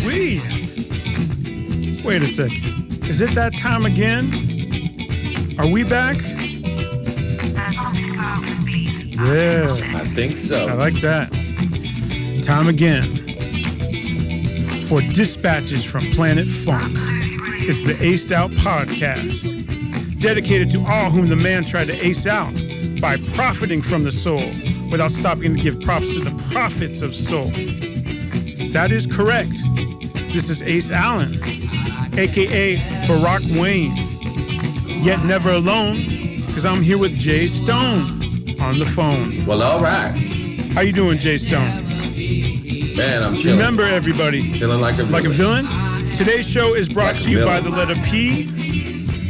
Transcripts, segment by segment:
Ooh-wee. Wait a second. Is it that time again? Are we back? Yeah. I think so. I like that. Time again for dispatches from Planet Funk. It's the Aced Out podcast, dedicated to all whom the man tried to ace out by profiting from the soul without stopping to give props to the prophets of soul. That is correct. This is Ace Allen, a.k.a. Barack Wayne, yet never alone, because I'm here with Jay Stone on the phone. Well, all right. How you doing, Jay Stone? Man, I'm chilling. Remember, everybody, Feeling like a villain. Today's show is brought to you by the letter P,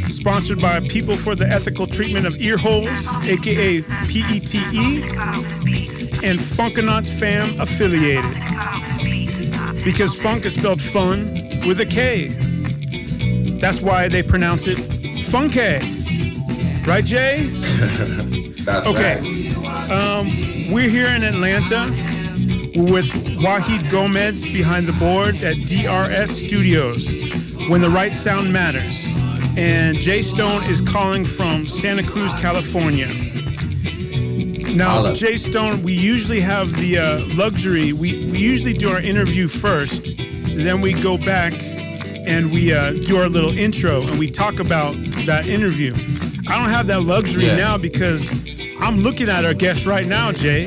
sponsored by People for the Ethical Treatment of Earholes, a.k.a. PETE, and Funkanauts Fam affiliated. Because funk is spelled fun with a K. That's why they pronounce it Funky. Right, Jay? That's okay. Right. We're here in Atlanta with Wahid Gomez behind the boards at DRS Studios, when the right sound matters. And Jay Stone is calling from Santa Cruz, California. Now, Jay Stone, we usually have the luxury, we usually do our interview first, then we go back and we do our little intro and we talk about that interview. I don't have that luxury now because I'm looking at our guest right now, Jay.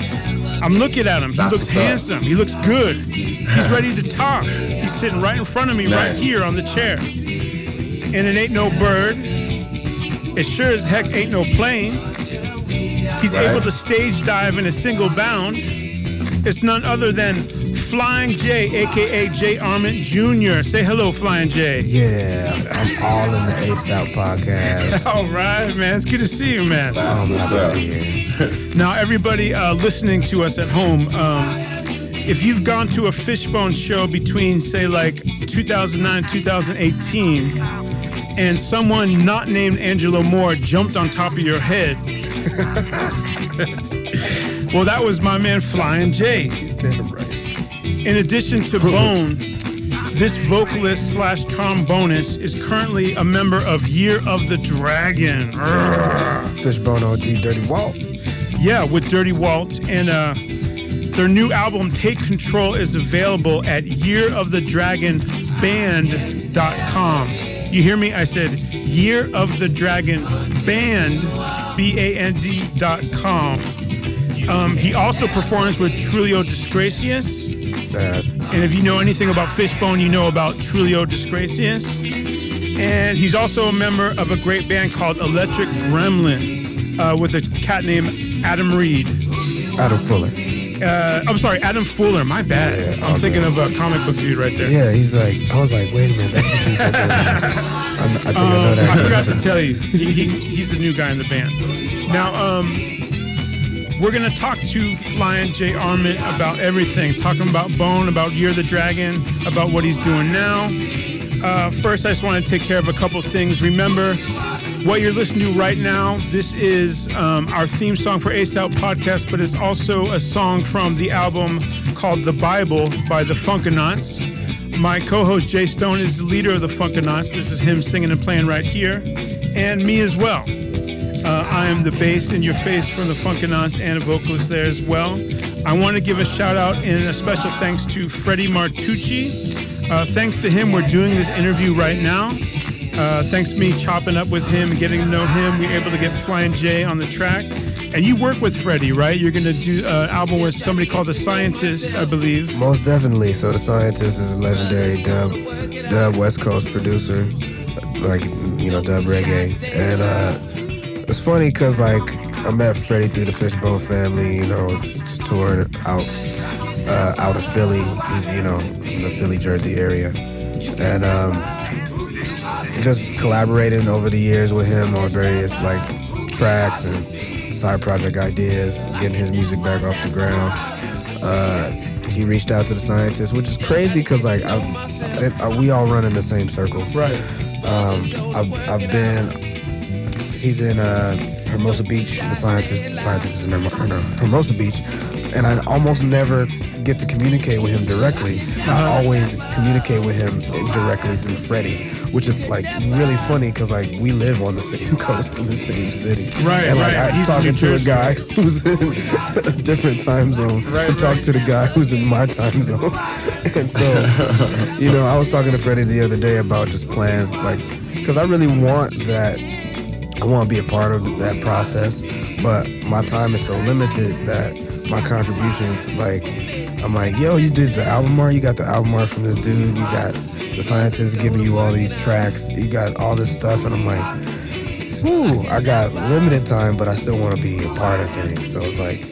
I'm looking at him. He looks handsome. He looks good. He's ready to talk. He's sitting right in front of me right here on the chair. And it ain't no bird. It sure as heck ain't no plane. He's able to stage dive in a single bound. It's none other than Flyin Jay, a.k.a. Jay Armant Jr. Say hello, Flyin Jay. Yeah, I'm all in the Aced Out podcast. All right, man. It's good to see you, man. Now, everybody listening to us at home, if you've gone to a Fishbone show between, say, like 2009, 2018, and someone not named Angelo Moore jumped on top of your head, well, that was my man Flyin Jay. Damn right. In addition to Bone, this vocalist / trombonist is currently a member of Year of the Dragon. Fishbone OG Dirty Walt. Yeah, with Dirty Walt. And their new album, Take Control, is available at yearofthedragonband.com. You hear me? I said Year of the Dragon Band, BAND.com. He also performs with Trulio Disgracious. And if you know anything about Fishbone, you know about Trulio Disgracious. And he's also a member of a great band called Electric Gremlin with a cat named Adam Reed. Adam Fuller. I'm sorry, Adam Fuller. My bad. Yeah, I'm thinking of a comic book dude right there. Yeah, he's like, I was like, wait a minute, that's the dude. I think I know that. I forgot to tell you, he's a new guy in the band. Now, we're going to talk to Flyin Jay Armant about everything, talking about Bone, about Year of the Dragon, about what he's doing now. First, I just want to take care of a couple things. Remember, what you're listening to right now, this is our theme song for Aced Out Podcast, but it's also a song from the album called The Bible by the Funkanauts. My co-host Jay Stone is the leader of the Funkanauts. This is him singing and playing right here, and me as well. I am the bass in your face from the Funkanauts and a vocalist there as well. I want to give a shout out and a special thanks to Freddie Martucci. Thanks to him, we're doing this interview right now. Thanks to me chopping up with him and getting to know him, we were able to get Flyin Jay on the track. And you work with Freddie, right? You're going to do an album with somebody called The Scientist, I believe. Most definitely. So The Scientist is a legendary dub West Coast producer, like, you know, dub reggae. And it's funny because, like, I met Freddie through the Fishbone family, you know, just touring out of Philly. He's, you know, from the Philly, Jersey area. And just collaborating over the years with him on various, like, tracks and side project ideas, getting his music back off the ground. He reached out to The Scientist, which is crazy because, like, we all run in the same circle. Right. He's in Hermosa Beach. The scientist is in Hermosa Beach, and I almost never get to communicate with him directly, I always communicate with him directly through Freddie, which is like really funny because like we live on the same coast in the same city. Right, and like right. I'm talking to a guy who's in a different time zone to talk to the guy who's in my time zone. And so, you know, I was talking to Freddie the other day about just plans, like, because I really want that. I want to be a part of that process, but my time is so limited that my contributions, like, I'm like, yo, you did the album art, you got the album art from this dude, you got the scientist giving you all these tracks, you got all this stuff, and I'm like, whoo, I got limited time, but I still want to be a part of things. So it's like,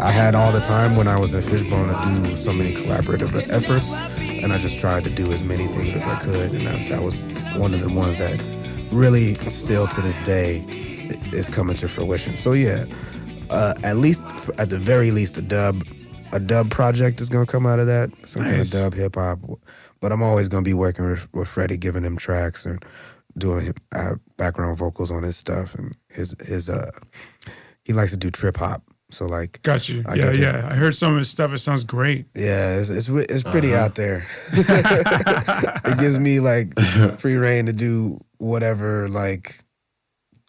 I had all the time when I was in Fishbone to do so many collaborative efforts, and I just tried to do as many things as I could, and that was one of the ones that really still to this day is coming to fruition. So yeah, at the very least, a dub project is gonna come out of that. Some kind of dub hip hop. But I'm always gonna be working with Freddie, giving him tracks and doing background vocals on his stuff. And his he likes to do trip hop. So like, got you. I heard some of his stuff. It sounds great. Yeah, it's pretty out there. It gives me like free reign to do whatever like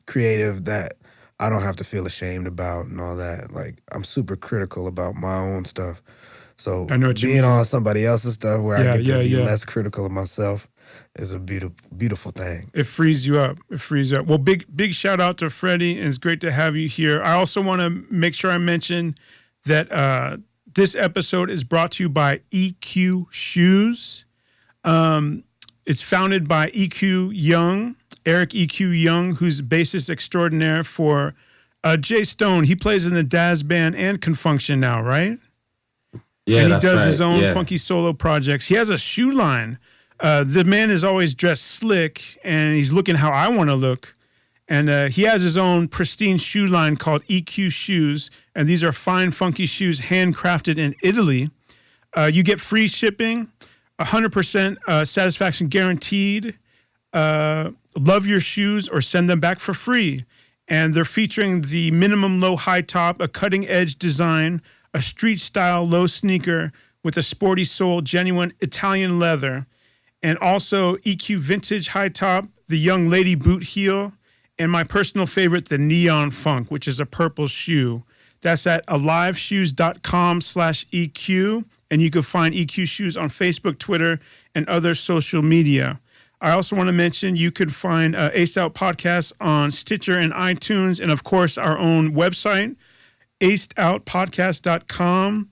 creative that I don't have to feel ashamed about and all that. Like I'm super critical about my own stuff. So I know what being on somebody else's stuff where I get to be less critical of myself is a beautiful thing. It frees you up. Well, big shout out to Freddie, and it's great to have you here. I also want to make sure I mention that this episode is brought to you by EQ Shoes. It's founded by Eric EQ Young, who's bassist extraordinaire for Jay Stone. He plays in the Daz Band and Confunction now, right? Yeah, and he does his own funky solo projects. He has a shoe line. The man is always dressed slick, and he's looking how I want to look. And he has his own pristine shoe line called EQ Shoes, and these are fine, funky shoes handcrafted in Italy. You get free shipping, 100% satisfaction guaranteed. Love your shoes or send them back for free. And they're featuring the minimum low high top, a cutting edge design, a street style low sneaker with a sporty sole, genuine Italian leather, and also EQ vintage high top, the young lady boot heel, and my personal favorite, the neon funk, which is a purple shoe. That's at aliveshoes.com/EQ, and you can find EQ Shoes on Facebook, Twitter, and other social media. I also want to mention you can find Aced Out Podcast on Stitcher and iTunes, and of course our own website, acedoutpodcast.com.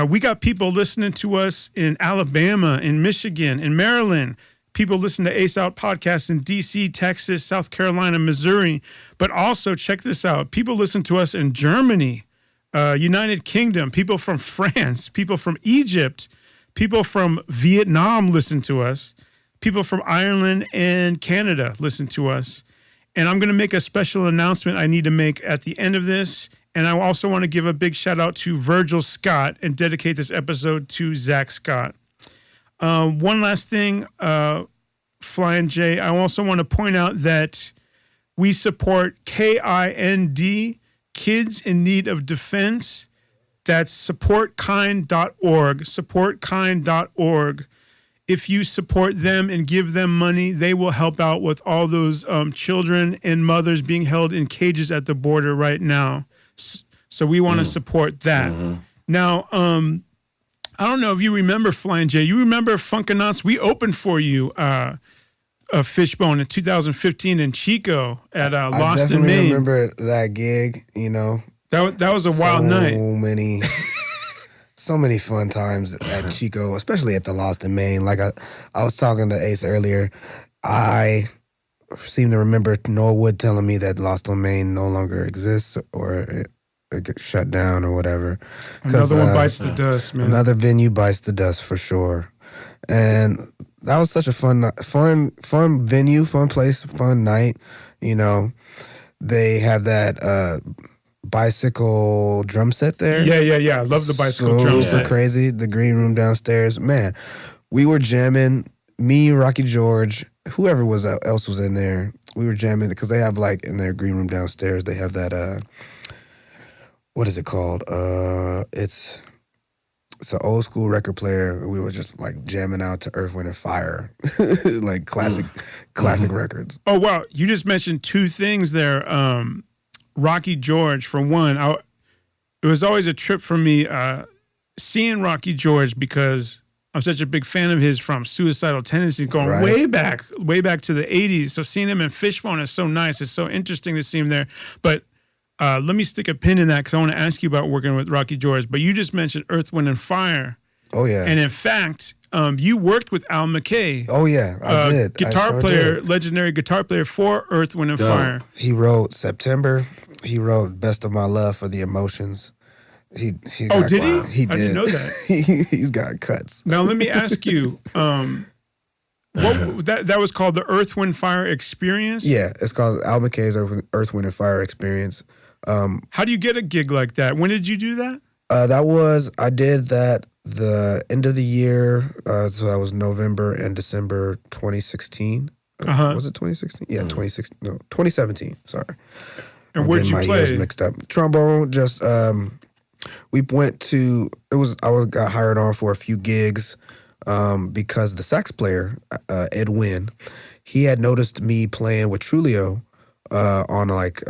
We got people listening to us in Alabama, in Michigan, in Maryland. People listen to Aced Out Podcast in DC, Texas, South Carolina, Missouri. But also, check this out, people listen to us in Germany, United Kingdom, people from France, people from Egypt, people from Vietnam listen to us. People from Ireland and Canada listen to us. And I'm going to make a special announcement I need to make at the end of this. And I also want to give a big shout out to Virgil Scott and dedicate this episode to Zach Scott. One last thing, Flyin Jay, I also want to point out that we support KIND, Kids in Need of Defense. That's supportkind.org, supportkind.org. If you support them and give them money, they will help out with all those children and mothers being held in cages at the border right now. So we want to support that. Mm-hmm. Now, I don't know if you remember, Flyin Jay. You remember Funkanauts? We opened for you Fishbone in 2015 in Chico at Lost in Maine. I definitely remember that gig, you know. That was a wild night. So many fun times at Chico, especially at the Lost in Maine. Like I was talking to Ace earlier, I seem to remember Noah Wood telling me that Lost in Maine no longer exists or it gets shut down or whatever. Another one bites the dust, man. Another venue bites the dust for sure. And that was such a fun venue, fun place, fun night. You know, they have that bicycle drum set there. Yeah. I love the bicycle drum set. So crazy. The green room downstairs. Man, we were jamming. Me, Rocky George, whoever else was in there. We were jamming because they have like in their green room downstairs. They have that. What is it called? It's it's an old school record player. And we were just like jamming out to Earth, Wind and Fire, like classic records. Oh wow! You just mentioned two things there. Rocky George, for one, it was always a trip for me seeing Rocky George because I'm such a big fan of his from Suicidal Tendencies, going way back to the 80s. So seeing him in Fishbone is so nice. It's so interesting to see him there. But let me stick a pin in that because I want to ask you about working with Rocky George. But you just mentioned Earth, Wind, and Fire. Oh, yeah. And in fact, you worked with Al McKay. Oh, yeah, I did. Legendary guitar player for Earth, Wind, and Fire. He wrote September. He wrote Best of My Love for the Emotions. He did he? He did. I didn't know that. He's got cuts. Now let me ask you, that was called the Earth, Wind, Fire Experience? Yeah, it's called Al McKay's Earth, Wind, and Fire Experience. How do you get a gig like that? When did you do that? I did that the end of the year, so that was November and December 2016. Was it 2016? Yeah, 2016. No, 2017. Sorry. And where'd you play? My years mixed up. Trombone. Just we went to. I got hired on for a few gigs because the sax player Ed Wynn, he had noticed me playing with Trulio on like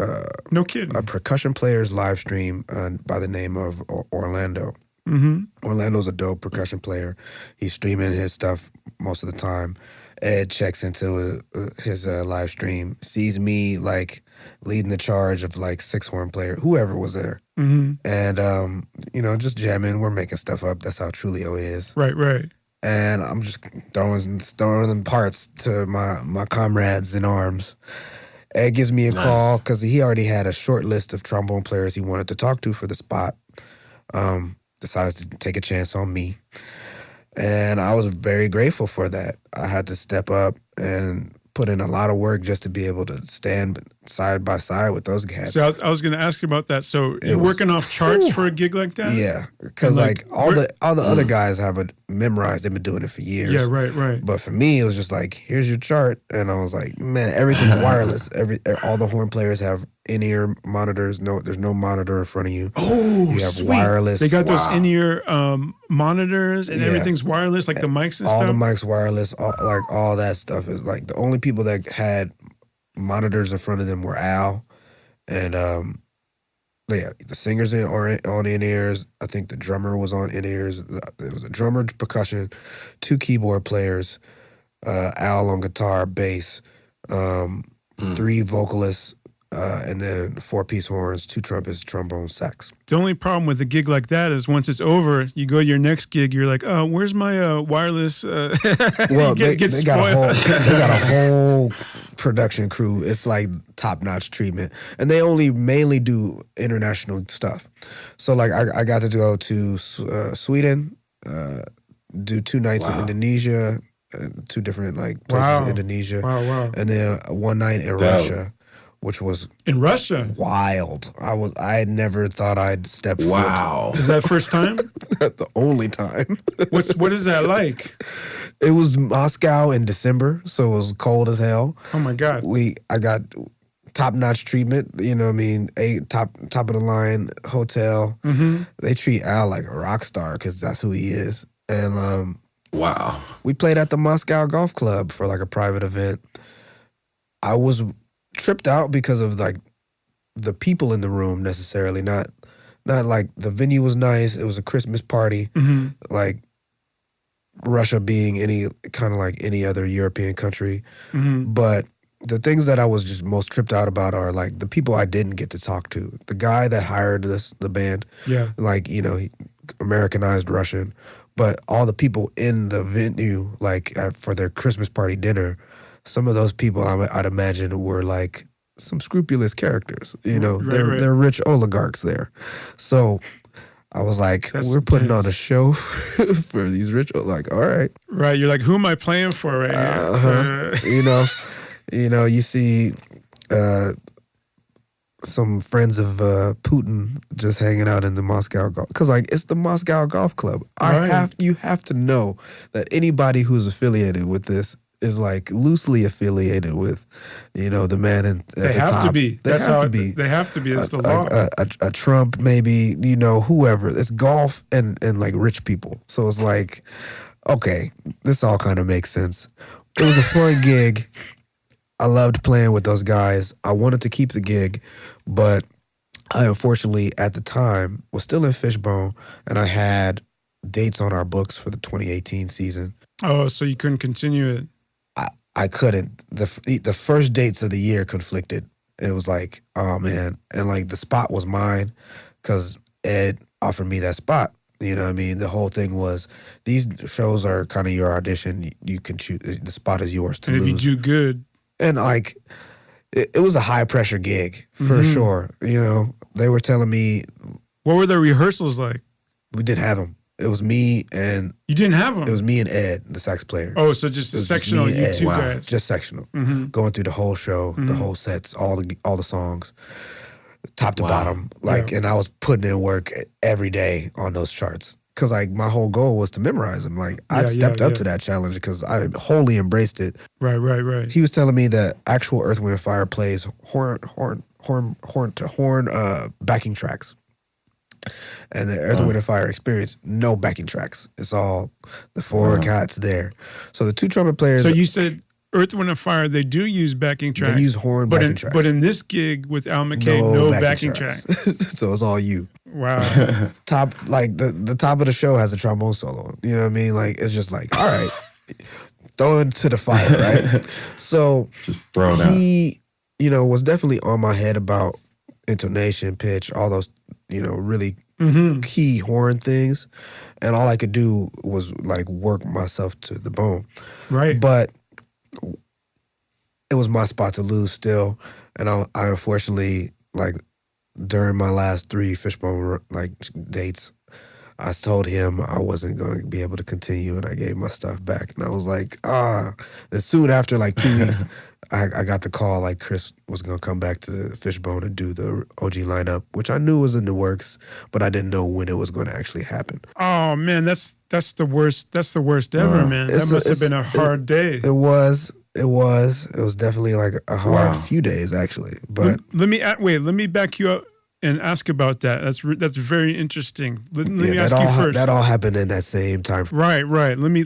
no kidding, a percussion player's live stream by the name of Orlando. Mm-hmm. Orlando's a dope percussion player. He's streaming his stuff most of the time. Ed checks into his live stream, sees me like leading the charge of like 6-horn player, whoever was there. Mm-hmm. And, just jamming. We're making stuff up. That's how Trulio is. Right. And I'm just throwing parts to my comrades in arms. Ed gives me a call because he already had a short list of trombone players he wanted to talk to for the spot. Decides to take a chance on me. And I was very grateful for that. I had to step up and put in a lot of work just to be able to stand side by side with those guys. So I was going to ask you about that. So you're working off charts for a gig like that? Yeah, because like all the other guys have it memorized. They've been doing it for years. Yeah, right. But for me, it was just like, here's your chart, and I was like, man, everything's wireless. All the horn players have in-ear monitors. No, there's no monitor in front of you. Oh, you have sweet. wireless. They got those in-ear monitors, and everything's wireless, like the mics and all stuff. All the mics wireless. All that stuff is like the only people that had monitors in front of them were Al, and the singers on in-ears. I think the drummer was on in-ears. There was a drummer, percussion, 2 keyboard players, Al on guitar, bass, 3 vocalists, and then 4-piece horns, 2 trumpets, trombone, sax. The only problem with a gig like that is once it's over, you go to your next gig, you're like, oh, where's my wireless? Well, they got a whole production crew. It's like top-notch treatment. And they only mainly do international stuff. So like I got to go to Sweden, do 2 nights in Indonesia, 2 different like places in Indonesia. Wow. And then 1 night in Russia. Which was in Russia wild. I had never thought I'd step foot. Wow. Is that first time? The only time. What is that like? It was Moscow in December, so it was cold as hell. Oh my God. I got top-notch treatment, you know what I mean? Top of the line hotel. Mm-hmm. They treat Al like a rock star because that's who he is. And wow. We played at the Moscow Golf Club for like a private event. I was tripped out because of like the people in the room necessarily, not like the venue was nice. It was a Christmas party, like Russia being any kind of like any other European country. But the things that I was just most tripped out about are like the people I didn't get to talk to. The guy that hired the band, like, he Americanized Russian, but all the people in the venue, like for their Christmas party dinner, some of those people I'd imagine were like some scrupulous characters. They're rich oligarchs there. So I was like, we're putting on a show for these rich, like, all right. Right, you're like, who am I playing for right here? You see some friends of Putin just hanging out in the Moscow golf, because like it's the Moscow Golf Club. You have to know that anybody who's affiliated with this is like loosely affiliated with, the man at the top. They have to be. They have to be. They have to be. It's the law. A Trump, maybe, whoever. It's golf and like rich people. So it's like, okay, this all kind of makes sense. It was a fun gig. I loved playing with those guys. I wanted to keep the gig, but I unfortunately at the time was still in Fishbone, and I had dates on our books for the 2018 season. Oh, so you couldn't continue it? I couldn't. The first dates of the year conflicted. It was like, oh man, and like the spot was mine because Ed offered me that spot. You know what I mean? The whole thing was, these shows are kind of your audition. You can choose. The spot is yours to lose. And if you do good. And like, it was a high pressure gig for sure. They were telling me. What were the rehearsals like? We didn't have them. It was me and. You didn't have them? It was me and Ed, the sax player. Oh, so just a sectional, you two guys. Just sectional. Going through the whole show, the whole sets, all the songs. Top to bottom, and I was putting in work every day on those charts because like my whole goal was to memorize them. Like I stepped up to that challenge because I wholly embraced it. Right. He was telling me that actual Earth, Wind, and Fire plays horn to horn backing tracks, and the Earth, Wind, and Fire experience no backing tracks. It's all the four cats there. So the two trumpet players. So you said. Earth, Wind, and Fire, they do use backing tracks. They use horn backing tracks. But in this gig with Al McKay, no backing tracks. So it's all you. Wow. The top of the show has a trombone solo. You know what I mean? Like, it's just like, all right, throw into the fire, right? So just throw it out. He, was definitely on my head about intonation, pitch, all those, really key horn things. And all I could do was like work myself to the bone. Right. But it was my spot to lose still, and I unfortunately, like, during my last 3 Fishbone dates, I told him I wasn't going to be able to continue, and I gave my stuff back, and I was like, And soon after, like 2 weeks, I got the call like Chris was going to come back to the Fishbone and do the OG lineup, which I knew was in the works, but I didn't know when it was going to actually happen. Oh man, that's the worst. That's the worst ever, man. That must have been a hard day. It was definitely like a hard few days actually. But let me back you up and ask about that. That's very interesting. Let me ask you first. That all happened in that same time. Right. Let me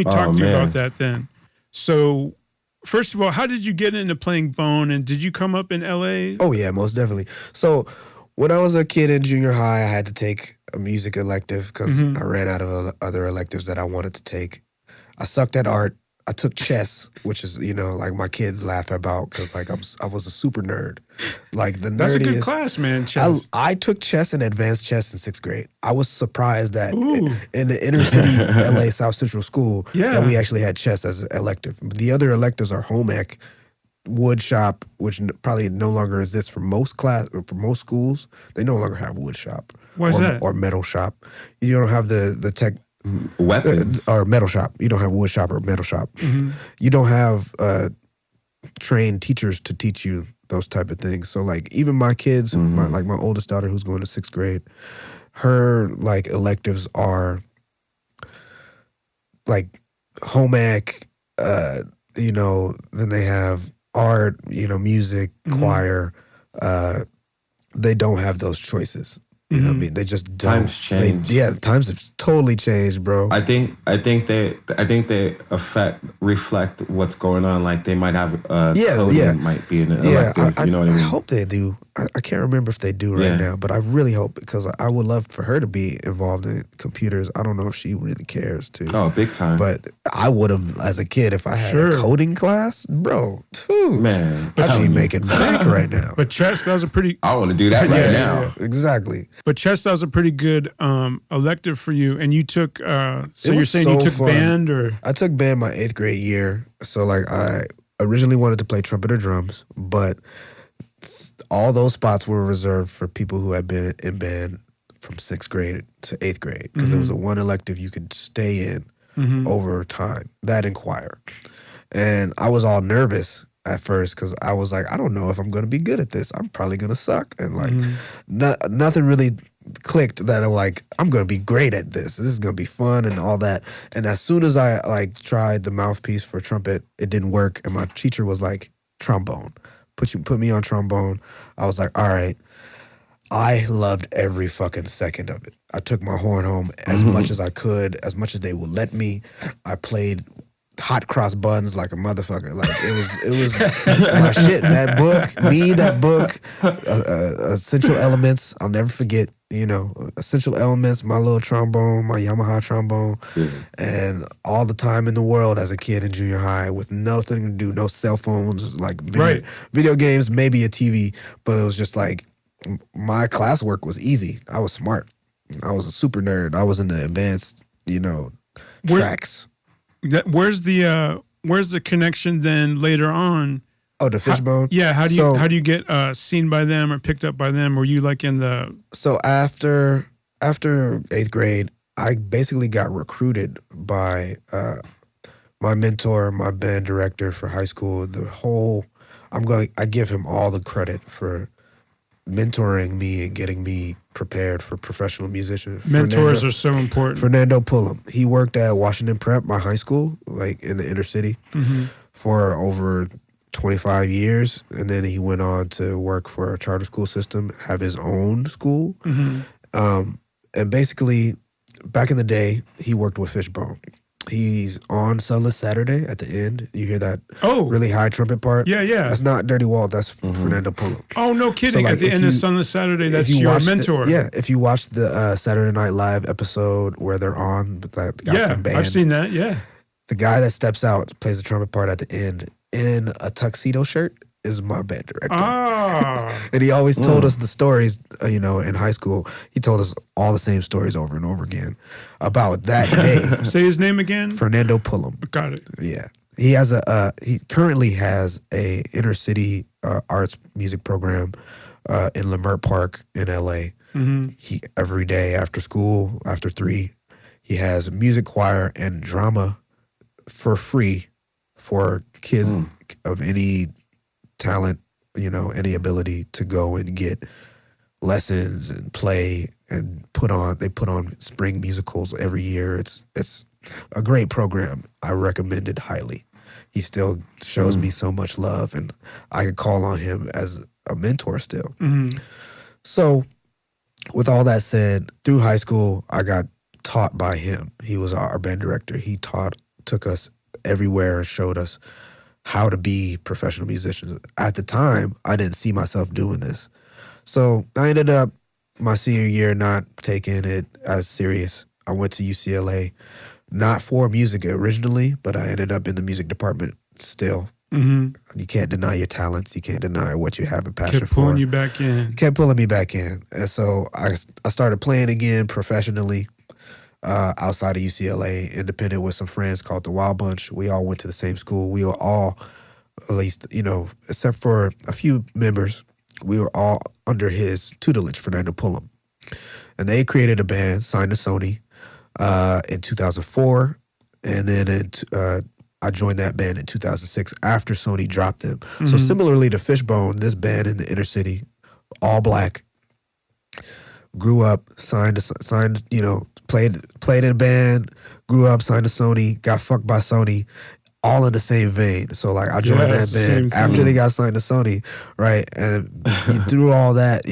talk to you about that then. So, first of all, how did you get into playing bone, and did you come up in LA? Oh yeah, most definitely. So when I was a kid in junior high, I had to take a music elective because I ran out of other electives that I wanted to take. I sucked at art. I took chess, which is, like my kids laugh about because like I was a super nerd. Like the nerdiest. That's a good class, man, chess. I took chess and advanced chess in 6th grade. I was surprised that in the inner city LA South Central School that we actually had chess as an elective. The other electives are home ec, wood shop, which probably no longer exists for most schools. They no longer have wood shop. Why is that? Or metal shop. You don't have the tech. Weapons. Or metal shop. You don't have wood shop or metal shop. You don't have trained teachers to teach you those type of things. So like even my kids, my oldest daughter who's going to 6th grade, her like electives are like home ec, then they have art, music, choir. They don't have those choices. You know what I mean? They just don't. Times change. Times have totally changed, bro. I think they reflect what's going on. Like they might have coding might be an elective. You know what I mean? I hope they do. I can't remember if they do right now, but I really hope, because I would love for her to be involved in computers. I don't know if she really cares to. Oh, big time. But I would have as a kid if I had a coding class, bro. Man, I'd be making bank right now. But chess, that was a pretty. I want to do that right now. Yeah, exactly. But chess, that was a pretty good elective for you, and you took. So you're saying you took fun. Band, or? I took band my 8th grade year. So like I originally wanted to play trumpet or drums, but all those spots were reserved for people who had been in band from 6th grade to 8th grade, because it was a one elective you could stay in over time, that and choir. And I was all nervous at first because I was like, I don't know if I'm going to be good at this. I'm probably going to suck. And like, nothing really clicked that I'm like, I'm going to be great at this. This is going to be fun and all that. And as soon as I like tried the mouthpiece for trumpet, it didn't work. And my teacher was like, trombone. Put me on trombone. I was like, all right. I loved every fucking second of it. I took my horn home as much as I could, as much as they would let me. I played hot cross buns like a motherfucker. Like it was my shit. That book, Essential Elements. I'll never forget. You know, Essential Elements. My little trombone, my Yamaha trombone, and all the time in the world as a kid in junior high with nothing to do, no cell phones, like video games, maybe a TV, but it was just like my classwork was easy. I was smart. I was a super nerd. I was in the advanced, tracks. Where's the connection then later on? Oh, the Fishbone? How do you get seen by them or picked up by them? Were you like in the... So after 8th grade, I basically got recruited by my mentor, my band director for high school. I give him all the credit for mentoring me and getting me prepared for professional musicians. Mentors are so important. Fernando Pullum. He worked at Washington Prep, my high school, like in the inner city, for over 25 years. And then he went on to work for a charter school system, have his own school. And basically, back in the day, he worked with Fishbone. He's on Sunless Saturday at the end. You hear that really high trumpet part? Yeah. That's not Dirty Walt. That's Fernando Pullum. Oh, no kidding. So like, at the end of Sunless Saturday, that's your mentor. If you watch the Saturday Night Live episode where they're on the band. I've seen that, The guy that steps out, plays the trumpet part at the end in a tuxedo shirt is my band director. And he always told us the stories, in high school. He told us all the same stories over and over again about that day. Say his name again? Fernando Pullum. Got it. Yeah. He has he currently has a inner city arts music program in Leimert Park in LA. He every day after school, after 3, he has music choir and drama for free for kids of any talent, any ability to go and get lessons and play and they put on spring musicals every year. It's a great program. I recommend it highly. He still shows me so much love, and I could call on him as a mentor still. So with all that said, through high school, I got taught by him. He was our band director. He took us everywhere and showed us how to be professional musicians. At the time, I didn't see myself doing this. So I ended up my senior year not taking it as serious. I went to UCLA, not for music originally, but I ended up in the music department still. You can't deny your talents. You can't deny what you have a passion for. Kept pulling you back in. Kept pulling me back in. And so I started playing again professionally. Outside of UCLA, independent with some friends called the Wild Bunch. We all went to the same school. We were all, at least, except for a few members, we were all under his tutelage, Fernando Pullum. And they created a band, signed to Sony in 2004. And then I joined that band in 2006 after Sony dropped them. So similarly to Fishbone, this band in the inner city, all black, grew up, signed, played in a band, grew up, signed to Sony, got fucked by Sony, all in the same vein. So like I joined that band after they got signed to Sony, right? And through all that,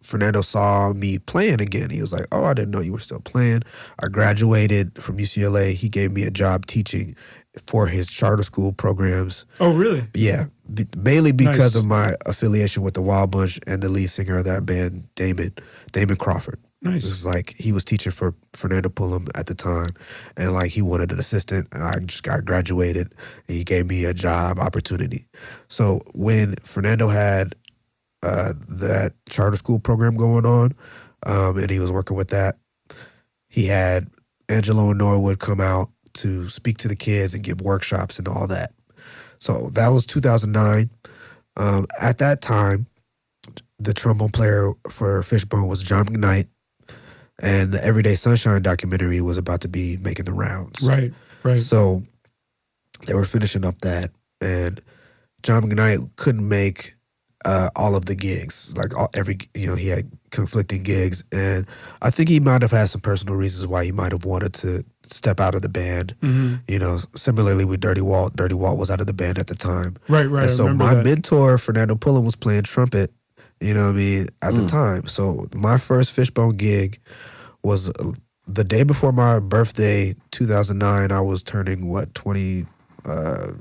Fernando saw me playing again. He was like, "Oh, I didn't know you were still playing." I graduated from UCLA. He gave me a job teaching for his charter school programs. Oh, really? Yeah. Mainly because of my affiliation with the Wild Bunch and the lead singer of that band, Damon Crawford. Nice. It was like he was teaching for Fernando Pullum at the time, and like he wanted an assistant. And I just got graduated, and he gave me a job opportunity. So when Fernando had that charter school program going on, and he was working with that, he had Angelo and Norwood come out to speak to the kids and give workshops and all that. So that was 2009. At that time, the trombone player for Fishbone was John McKnight, and the Everyday Sunshine documentary was about to be making the rounds. Right. So they were finishing up that, and John McKnight couldn't make all of the gigs. Like he had conflicting gigs, and I think he might have had some personal reasons why he might have wanted to step out of the band. Similarly with Dirty Walt. Dirty Walt was out of the band at the time. Right. And so my mentor, Fernando Pullum, was playing trumpet, at the time. So my first Fishbone gig was the day before my birthday, 2009. I was turning 20, I'd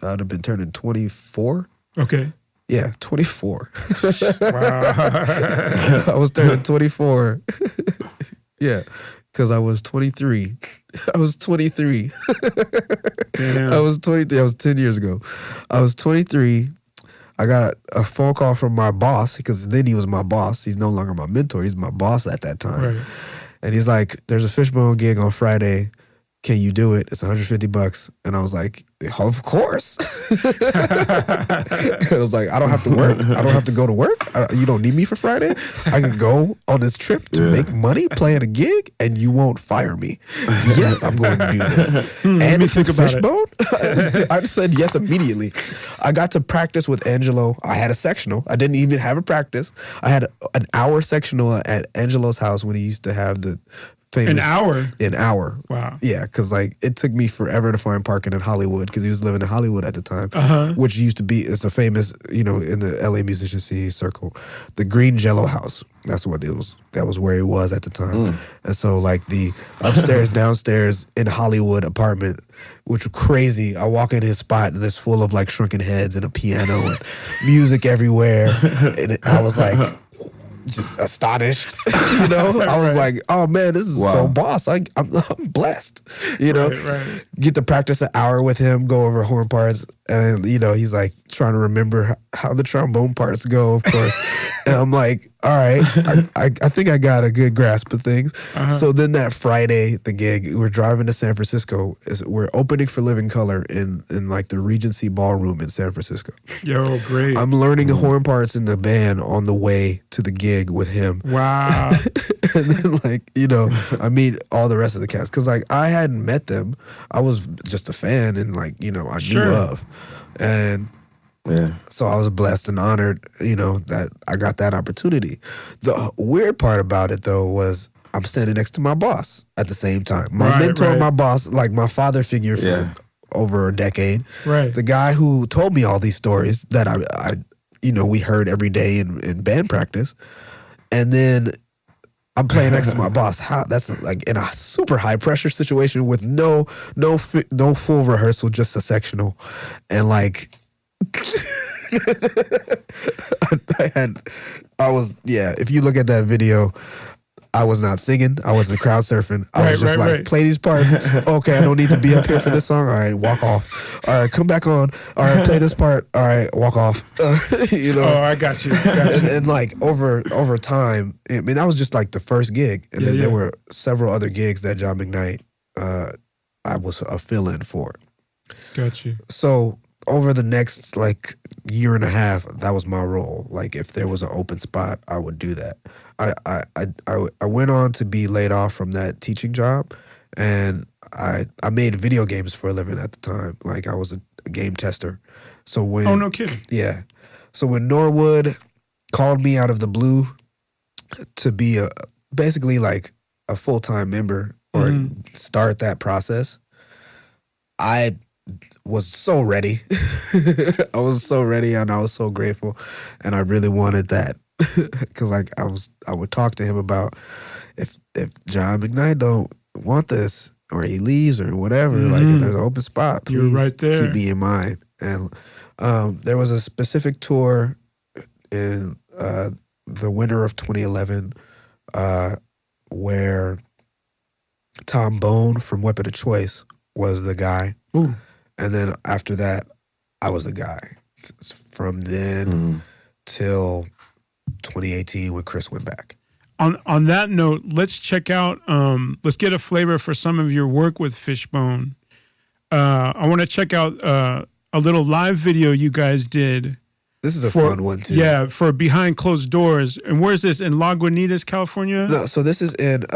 have been turning 24. Okay. Yeah, 24. Wow. I was turning 24. Yeah, because I was 23. I was 23. Damn. I was 23. I was 10 years ago. I was 23. I got a phone call from my boss, because then he was my boss. He's no longer my mentor. He's my boss at that time. Right. And he's like, there's a Fishbone gig on Friday. Can you do it? It's $150. And I was like, of course. I was like, I don't have to work. I don't have to go to work. You don't need me for Friday. I can go on this trip to make money playing a gig, and you won't fire me. Yes, I'm going to do this. And it's think about Fishbone. I said yes immediately. I got to practice with Angelo. I had a sectional. I didn't even have a practice. I had an hour sectional at Angelo's house when he used to have the famous. An hour. Wow. Yeah, because it took me forever to find parking in Hollywood, because he was living in Hollywood at the time, which used to be, it's a famous, in the LA musician scene circle, the Green Jello House. That's what it was. That was where he was at the time. And so the upstairs, downstairs in Hollywood apartment, which was crazy. I walk in his spot and it's full of Shrunken Heads and a piano and music everywhere. And I was just astonished, I was like, oh man, this is so boss. I'm blessed, Right. Get to practice an hour with him, go over horn parts, and he's trying to remember how the trombone parts go, of course. And I'm like, all right, I think I got a good grasp of things. So then that Friday, the gig, we're driving to San Francisco. We're opening for Living Color in the Regency Ballroom in San Francisco. Yo, great. I'm learning horn parts in the van on the way to the gig with him. Wow. And then I meet all the rest of the cast, because I hadn't met them. I was just a fan, and I knew of. And so I was blessed and honored, that I got that opportunity. The weird part about it, though, was I'm standing next to my boss at the same time. My mentor, my boss, my father figure for over a decade. Right. The guy who told me all these stories that I we heard every day in band practice. And then I'm playing next to my boss. How that's in a super high pressure situation with no full rehearsal, just a sectional, and if you look at that video, I was not singing. I wasn't crowd surfing. I was just play these parts. Okay, I don't need to be up here for this song. All right, walk off. All right, come back on. All right, play this part. All right, walk off. Oh, I got you. And over time, I mean, that was just the first gig. And then there were several other gigs that John McKnight, I was a fill-in for. Got you. So over the next year and a half, that was my role. If there was an open spot, I would do that. I went on to be laid off from that teaching job, and I made video games for a living at the time. I was a game tester. So when oh, no kidding. Yeah. So when Norwood called me out of the blue to be basically a full-time member or start that process, I was so ready. I was so ready, and I was so grateful, and I really wanted that. Because I would talk to him about if John McKnight don't want this, or he leaves, or whatever, if there's an open spot, please you're right there. Keep me in mind. And there was a specific tour in the winter of 2011 where Tom Bone from Weapon of Choice was the guy. Ooh. And then after that, I was the guy. From then till 2018 when Chris went back. On that note, let's check out, let's get a flavor for some of your work with Fishbone. I want to check out a little live video you guys did. This is a fun one too. Yeah, for Behind Closed Doors. And where is this? In Lagunitas, California? No, so this is in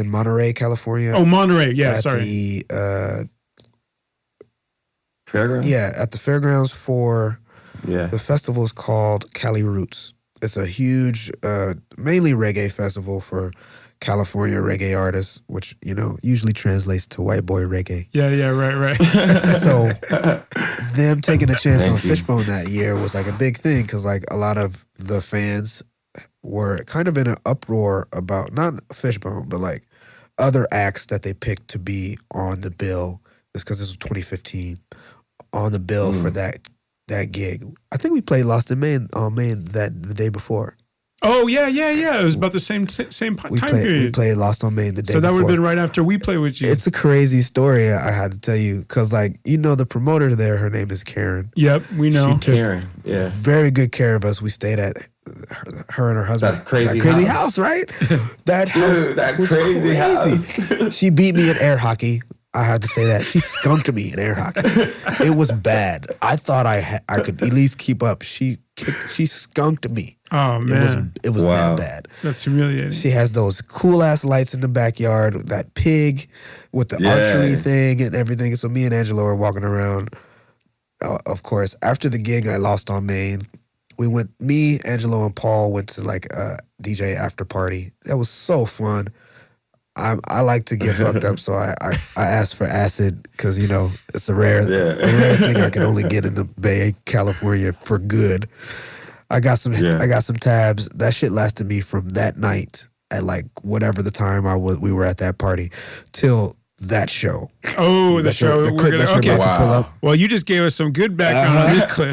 Monterey, California. Oh, Monterey. Yeah, at sorry. The Fairgrounds? Yeah, at the fairgrounds for the festival is called Cali Roots. It's a huge, mainly reggae festival for California reggae artists, which, usually translates to white boy reggae. Yeah, right. So them taking a chance on Fishbone that year was like a big thing because like a lot of the fans were kind of in an uproar about, not Fishbone, but like other acts that they picked to be on the bill. It's because this was 2015, on the bill for that gig. I think we played Lost in Maine the day before. Oh yeah. It was about the same time period. We played Lost on Maine the day before. So that would have been right after we played with you. It's a crazy story I had to tell you because, like, the promoter there, her name is Karen. Yep, we know. She took Karen, very good care of us. We stayed at her and her husband. That crazy house, right? That house was crazy. House. She beat me in air hockey. I have to say that. She skunked me in air hockey. It was bad. I thought I could at least keep up. She skunked me. Oh, man. It was that bad. That's humiliating. She has those cool-ass lights in the backyard, that pig with the archery thing and everything. So me and Angelo were walking around. Of course, after the gig, I Lost on Maine. Me, Angelo, and Paul went to like a DJ after party. That was so fun. I like to get fucked up, so I asked for acid because it's a rare thing I can only get in the Bay, California for good. I got some tabs. That shit lasted me from that night at like whatever the time we were at that party till that show. Oh, the show. The clip that you're about to pull up. Well, you just gave us some good background on this clip.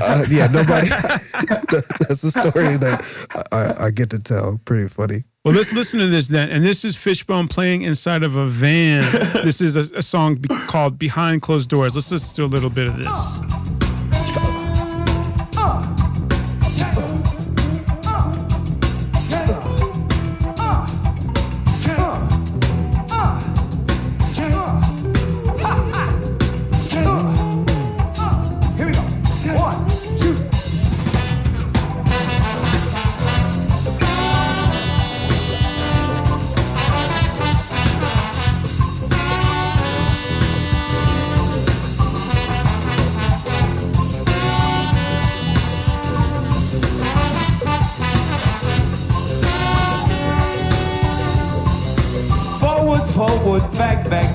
Nobody. That's a story that I get to tell. Pretty funny. Well, let's listen to this then. And this is Fishbone playing inside of a van. This is a song called Behind Closed Doors. Let's listen to a little bit of this.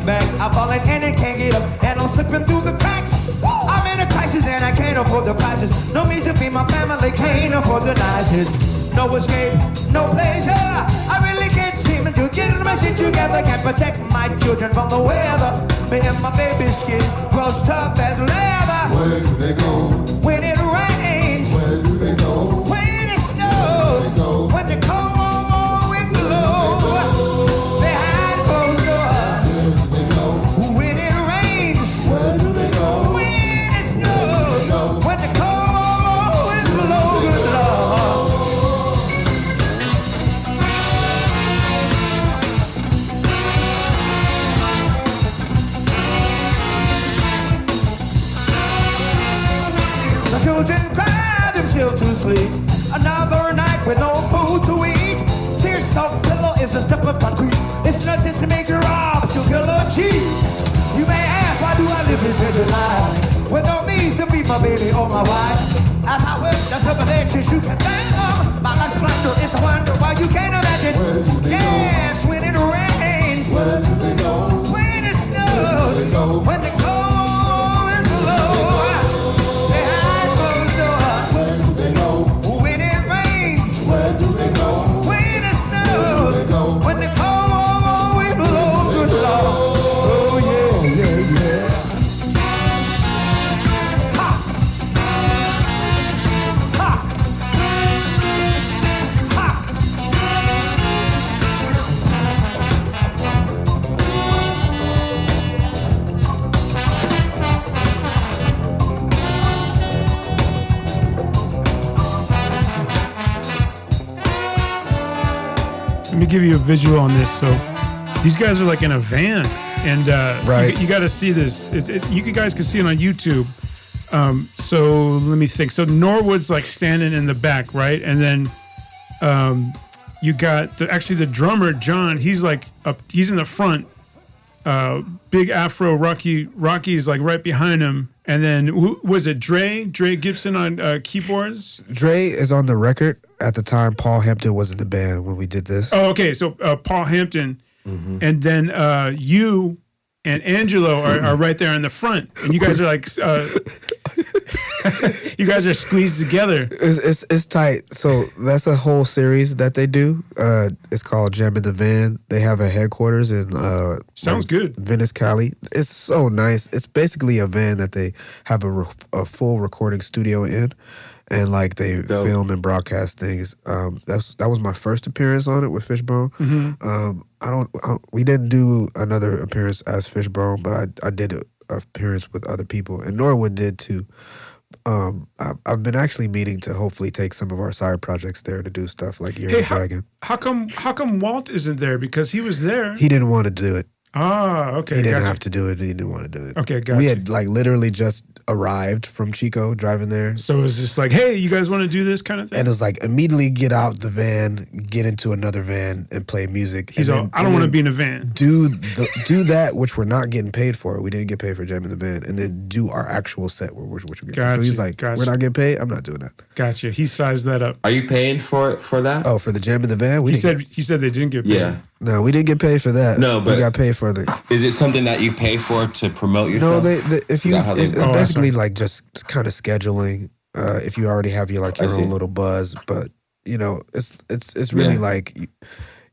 Back. I'm falling and I can't get up, and I'm slipping through the cracks. I'm in a crisis and I can't afford the prices. No means to feed my family, can't afford the nicest. No escape, no pleasure. I really can't seem to get my shit together. Can't protect my children from the weather. Me and my baby's skin grows tough as leather. Where do they go? When it rains. Where do they go? When it snows. When the cold wind blows. Behind closed doors. When it rains. Where do they go? When it snows. When the cold wind blows. Good Lord. The children cry themselves to sleep. Another night with no food to eat. Tears soft pillow is a step of concrete. It's not just to make your arms to kill or cheat. You may ask, why do I live this wretched life with no means to feed my baby or my wife? As I work, that's a elections you can fathom. My life's splendor is a wonder why you can't imagine. Where do they yes, go? when it rains. Where do they go? When it snows. Where do they go? When the cold wind blows. Behind closed doors. Where do they go? When it rains. Where do they go? When it snows. Where do they go? When the cold wind blows. Good Lord. Oh yeah, yeah, yeah. Ha! Ha! Ha! Let me give you a visual on this. So these guys are like in a van, and Right. you got to see this. You guys can see it on YouTube. So let me think. So Norwood's like standing in the back, right? And then you got the drummer John. He's like he's in the front, big Afro. Rocky's like right behind him. And then who was it? Dre Gibson on keyboards. Dre is on the record. At the time, Paul Hampton was in the band when we did this. Oh, okay. So Paul Hampton, and then you and Angelo are right there in the front, and you guys are like, you guys are squeezed together. It's tight. So that's a whole series that they do. It's called Jam in the Van. They have a headquarters in Sounds good. Venice, Cali. It's so nice. It's basically a van that they have a full recording studio in. And like they film and broadcast things. That was my first appearance on it with Fishbone. We didn't do another appearance as Fishbone, but I did an appearance with other people, and Norwood did too. I've been actually meaning to hopefully take some of our side projects there to do stuff like Year of the Dragon. How come Walt isn't there? Because he was there. He didn't want to do it. Ah, okay. He didn't have to do it. He didn't want to do it. Okay, gotcha. We had like literally just arrived from Chico driving there. So it was just like, hey, you guys want to do this kind of thing? And it was like, immediately get out the van, get into another van, and play music. He's all, I don't want to be in a van. Do that, which we're not getting paid for. We didn't get paid for Jam in the Van. And then do our actual set, which we're getting paid. So he's like, we're not getting paid? I'm not doing that. Gotcha. He sized that up. Are you paying for that? Oh, for the Jam in the Van? He said they didn't get paid. Yeah. No, we didn't get paid for that. No, but we got paid for the. Is it something that you pay for to promote yourself? No, it's basically like just kind of scheduling. If you already have your own little buzz, but it's really like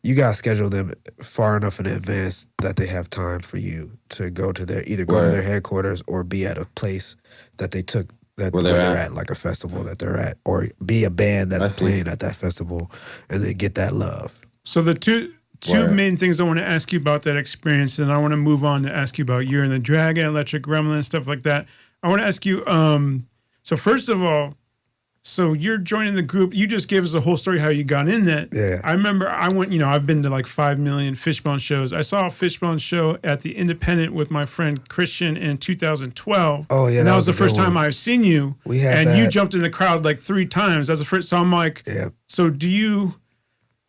you gotta schedule them far enough in advance that they have time for you to go to their to their headquarters or be at a place that they took. Where they're at, like a festival that they're at, or be a band that's playing at that festival, and then get that love. So the two main things I want to ask you about that experience, and I want to move on to ask you about Year in the Dragon, Electric Gremlin, stuff like that. I want to ask you, so first of all, so you're joining the group. You just gave us a whole story how you got in that. Yeah. I remember I went, I've been to like 5 million Fishbone shows. I saw a Fishbone show at the Independent with my friend Christian in 2012. Oh, yeah. And that was the first time I've seen you. We had and that. you jumped in the crowd like 3 times. That's the first. So I'm like, so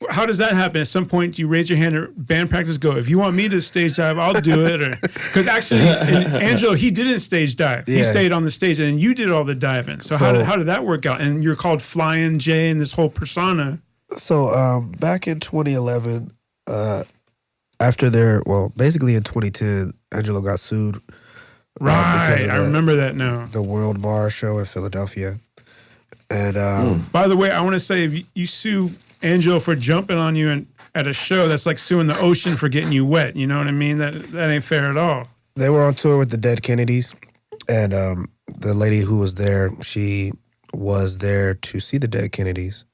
how does that happen? At some point, do you raise your hand or band practice go, if you want me to stage dive, I'll do it? Because actually, Angelo, he didn't stage dive. He stayed on the stage, and you did all the diving. So how did that work out? And you're called Flyin Jay and this whole persona. So back in 2011, basically in 2010, Angelo got sued. Right, I remember that now. The World Bar show in Philadelphia. And by the way, I want to say, if you sue Angelo for jumping on you at a show, that's like suing the ocean for getting you wet. You know what I mean? That ain't fair at all. They were on tour with the Dead Kennedys, and the lady who was there, she was there to see the Dead Kennedys.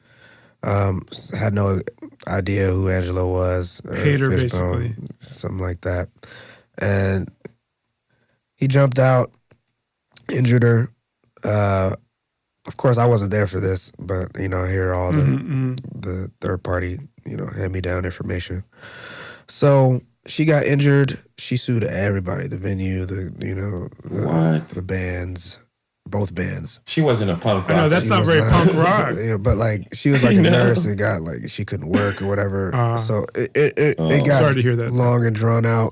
Had no idea who Angelo was. Hater, Fishbone, basically. Something like that. And he jumped out, injured her. Of course, I wasn't there for this, but, I hear all the third party, hand-me-down information. So she got injured. She sued everybody, the venue, the bands, both bands. She wasn't a punk rock. I know, that's not very punk rock. Yeah, but, she was, a nurse and got, she couldn't work or whatever. So it got sorry to hear that. long and drawn out,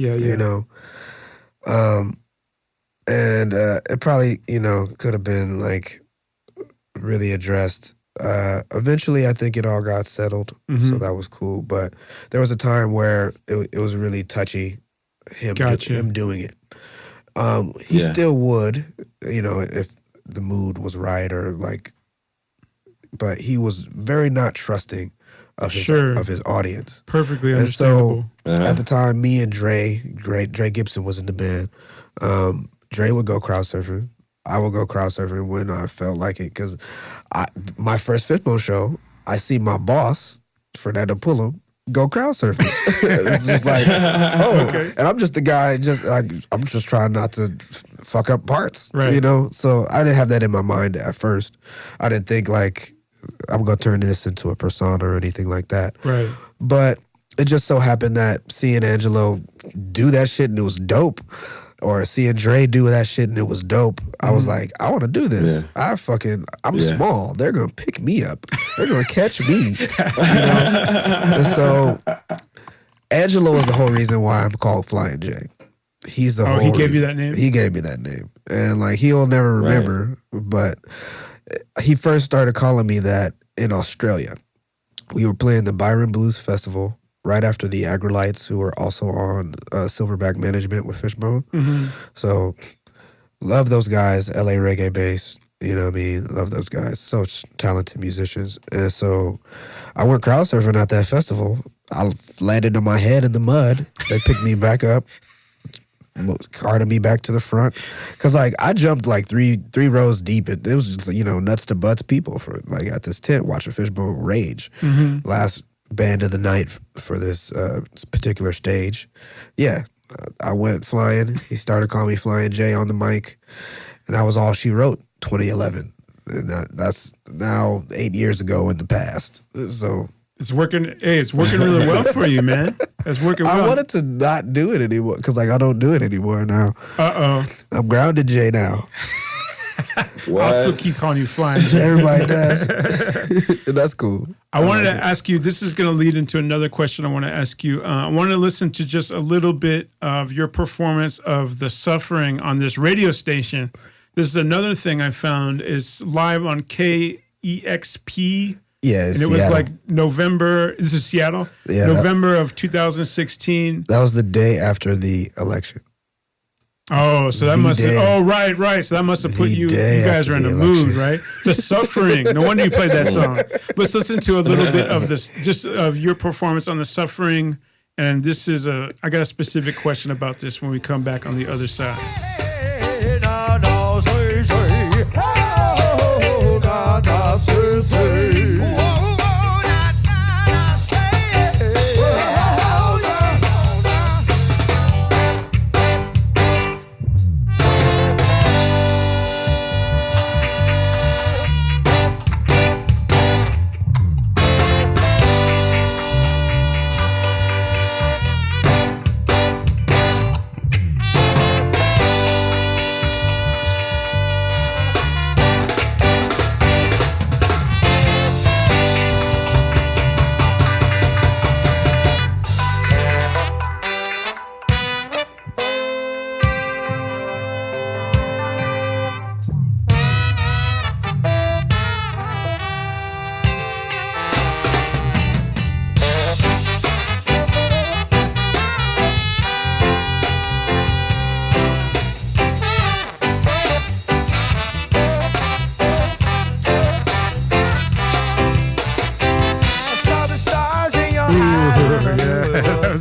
and it probably, could have been, really addressed. Eventually, I think it all got settled, so that was cool. But there was a time where it was really touchy, him doing it. He still would, if the mood was right or but he was very not trusting of his audience. Perfectly understandable. And so at the time, me and Dre Gibson was in the band. Dre would go crowd surfing. I would go crowd surfing when I felt like it, because my first Fishbone show, I see my boss, Fernando Pullum, go crowd surfing. It's just like, okay. And I'm just the guy, I'm just trying not to fuck up parts, right. So I didn't have that in my mind at first. I didn't think I'm going to turn this into a persona or anything like that. Right. But it just so happened that seeing Angelo do that shit and it was dope, or seeing Dre do that shit and it was dope, I was like, I want to do this. Yeah. I'm small. They're going to pick me up. They're going to catch me. And so Angelo is the whole reason why I'm called Flyin Jay. He's the he gave you that name? He gave me that name. And like he'll never remember, but he first started calling me that in Australia. We were playing the Byron Blues Festival right after the Agrolites, who were also on Silverback Management with Fishbone. Mm-hmm. So love those guys, LA reggae bass. You know what I mean? Love those guys. Such talented musicians. And so I went crowd surfing at that festival. I landed on my head in the mud. They picked me back up, carted me back to the front. Because, like, I jumped, like, three rows deep. It was just, you know, nuts to butts people for, like, at this tent watching Fishbone rage. Mm-hmm. Last band of the night for this particular stage. Yeah, I went flying. He started calling me Flyin Jay on the mic. And that was all she wrote. 2011, and that's now 8 years ago in the past. So it's working. Hey, it's working really well for you, man. It's working well. I wanted to not do it anymore because, like, I don't do it anymore now. I'm grounded Jay now. I'll still keep calling you Flyin Jay. Everybody does. That's cool. I wanted to ask you. This is going to lead into another question I want to ask you. I want to listen to just a little bit of your performance of The Suffering on this radio station. This is another thing I found is live on KEXP. Yeah, and it Seattle. was like November. This is Seattle. Yeah, November of 2016. That was the day after the election. Oh, so that must have. Oh, right. So that must have put you. You guys are in the mood, right? The Suffering. No wonder you played that song. Let's listen to a little bit of this, just of your performance on The Suffering. And this is I got a specific question about this when we come back on the other side.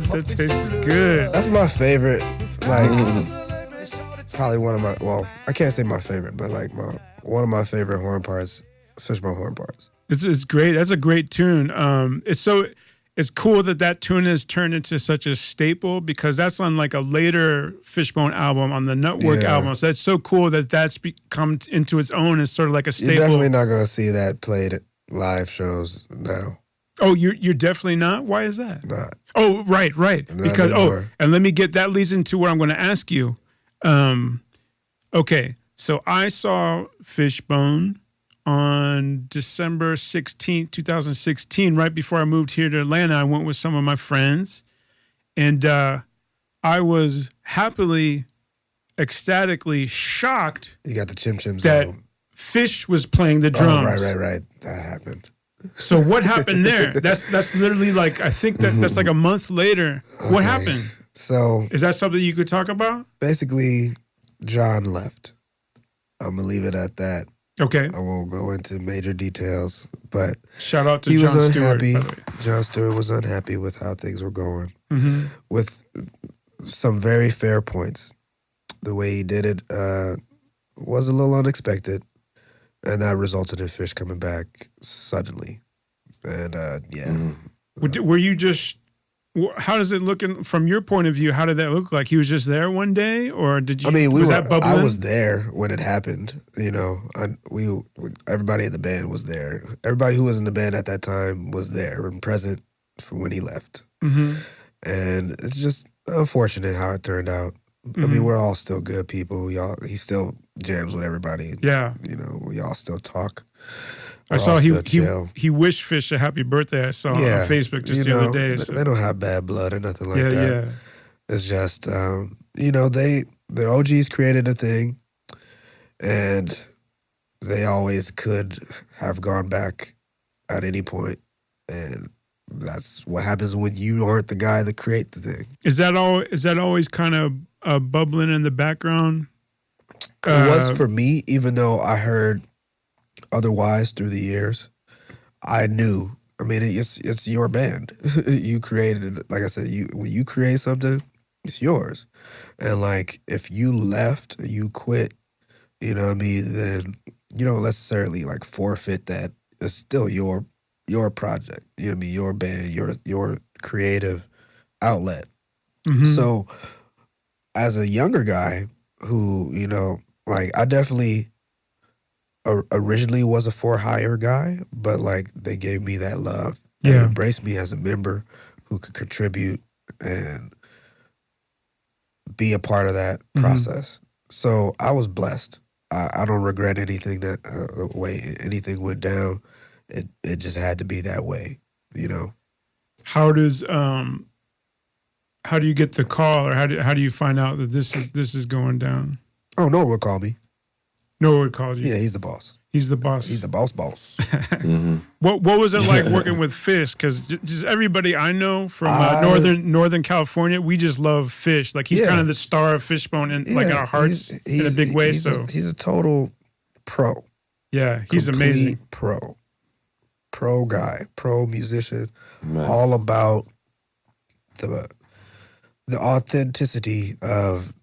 That tastes good. That's my favorite. Like, probably one of my. Well, I can't say my favorite, but like one of my favorite horn parts, Fishbone horn parts. It's great. That's a great tune. It's cool that tune has turned into such a staple because that's on like a later Fishbone album on the Nutwork album. So that's so cool that's become into its own as sort of like a staple. You're definitely not gonna see that played at live shows now. Oh, you're definitely not? Why is that? Not. Oh, right. Not Because anymore. and let me get that leads into what I'm going to ask you. Okay, so I saw Fishbone on December 16th, 2016, right before I moved here to Atlanta. I went with some of my friends, and I was happily, ecstatically shocked. You got the Chim Chims that album. Fish was playing the drums. Oh, right. That happened. So what happened there? That's literally like, I think that's like a month later. Okay. What happened? So is that something you could talk about? Basically, John left. I'm gonna leave it at that. Okay. I won't go into major details, but shout out to he John was Stewart. unhappy. John Stewart was unhappy with how things were going. Mm-hmm. With some very fair points. The way he did it was a little unexpected. And that resulted in Fish coming back suddenly. And, Were you just, how does it look from your point of view? How did that look like? He was just there one day? Or did you, I was there when it happened. You know, everybody in the band was there. Everybody who was in the band at that time was there and present for when he left. Mm-hmm. And it's just unfortunate how it turned out. Mm-hmm. I mean, we're all still good people. He still jams with everybody. Yeah. You know, we all still talk. I saw he wished Fish a happy birthday. I saw on Facebook just the other day. So. They don't have bad blood or nothing like that. Yeah. It's just, you know, the OGs created a thing, and they always could have gone back at any point, and that's what happens when you aren't the guy that create the thing. Is that always kind of bubbling in the background? It was for me, even though I heard otherwise through the years. I knew. I mean, it's your band. You created it. Like I said, when you create something, it's yours. And like, if you left, you quit, you know what I mean, then you don't necessarily like forfeit that. It's still your project. You know what I mean? Your band, your creative outlet. Mm-hmm. So as a younger guy who, you know, like I definitely originally was a for hire guy, but like they gave me that love and embraced me as a member who could contribute and be a part of that process. So I was blessed. I don't regret anything that the way anything went down. It just had to be that way, you know. How do you get the call, or how do you find out that this is going down? Oh, Noah would call me. Noah would call you. Yeah, he's the boss. He's the boss. He's the boss. Mm-hmm. What was it like working with Fish? Because just everybody I know from Northern California, we just love Fish. Like he's kind of the star of Fishbone in like our hearts in a big way. He's a total pro. Yeah, he's amazing. Pro guy, pro musician, all about the authenticity of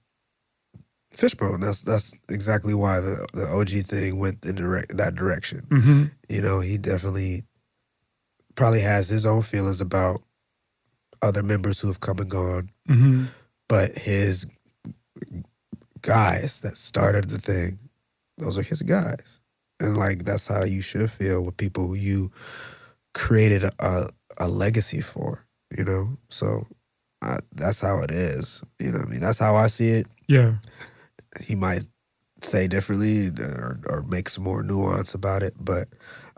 Fishbone. That's exactly why the OG thing went in that direction. Mm-hmm. You know, he definitely probably has his own feelings about other members who have come and gone, but his guys that started the thing, those are his guys. And like that's how you should feel with people who you created a legacy for, you know? So that's how it is. You know what I mean? That's how I see it. Yeah. He might say differently or make some more nuance about it, but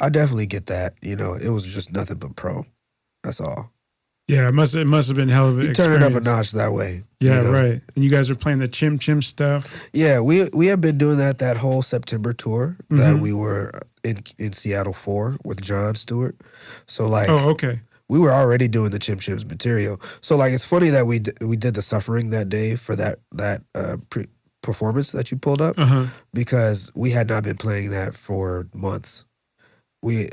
I definitely get that. You know, it was just nothing but pro. That's all. Yeah, it must have been hell of an experience. Turn it up a notch that way. Yeah, you know? right. And you guys are playing the Chim Chim stuff. Yeah, we have been doing that whole September tour that we were in Seattle for with John Stewart. So like, oh, okay. We were already doing the Chim Chims material. So like, it's funny that we did the Suffering that day for that performance that you pulled up because we had not been playing that for months. We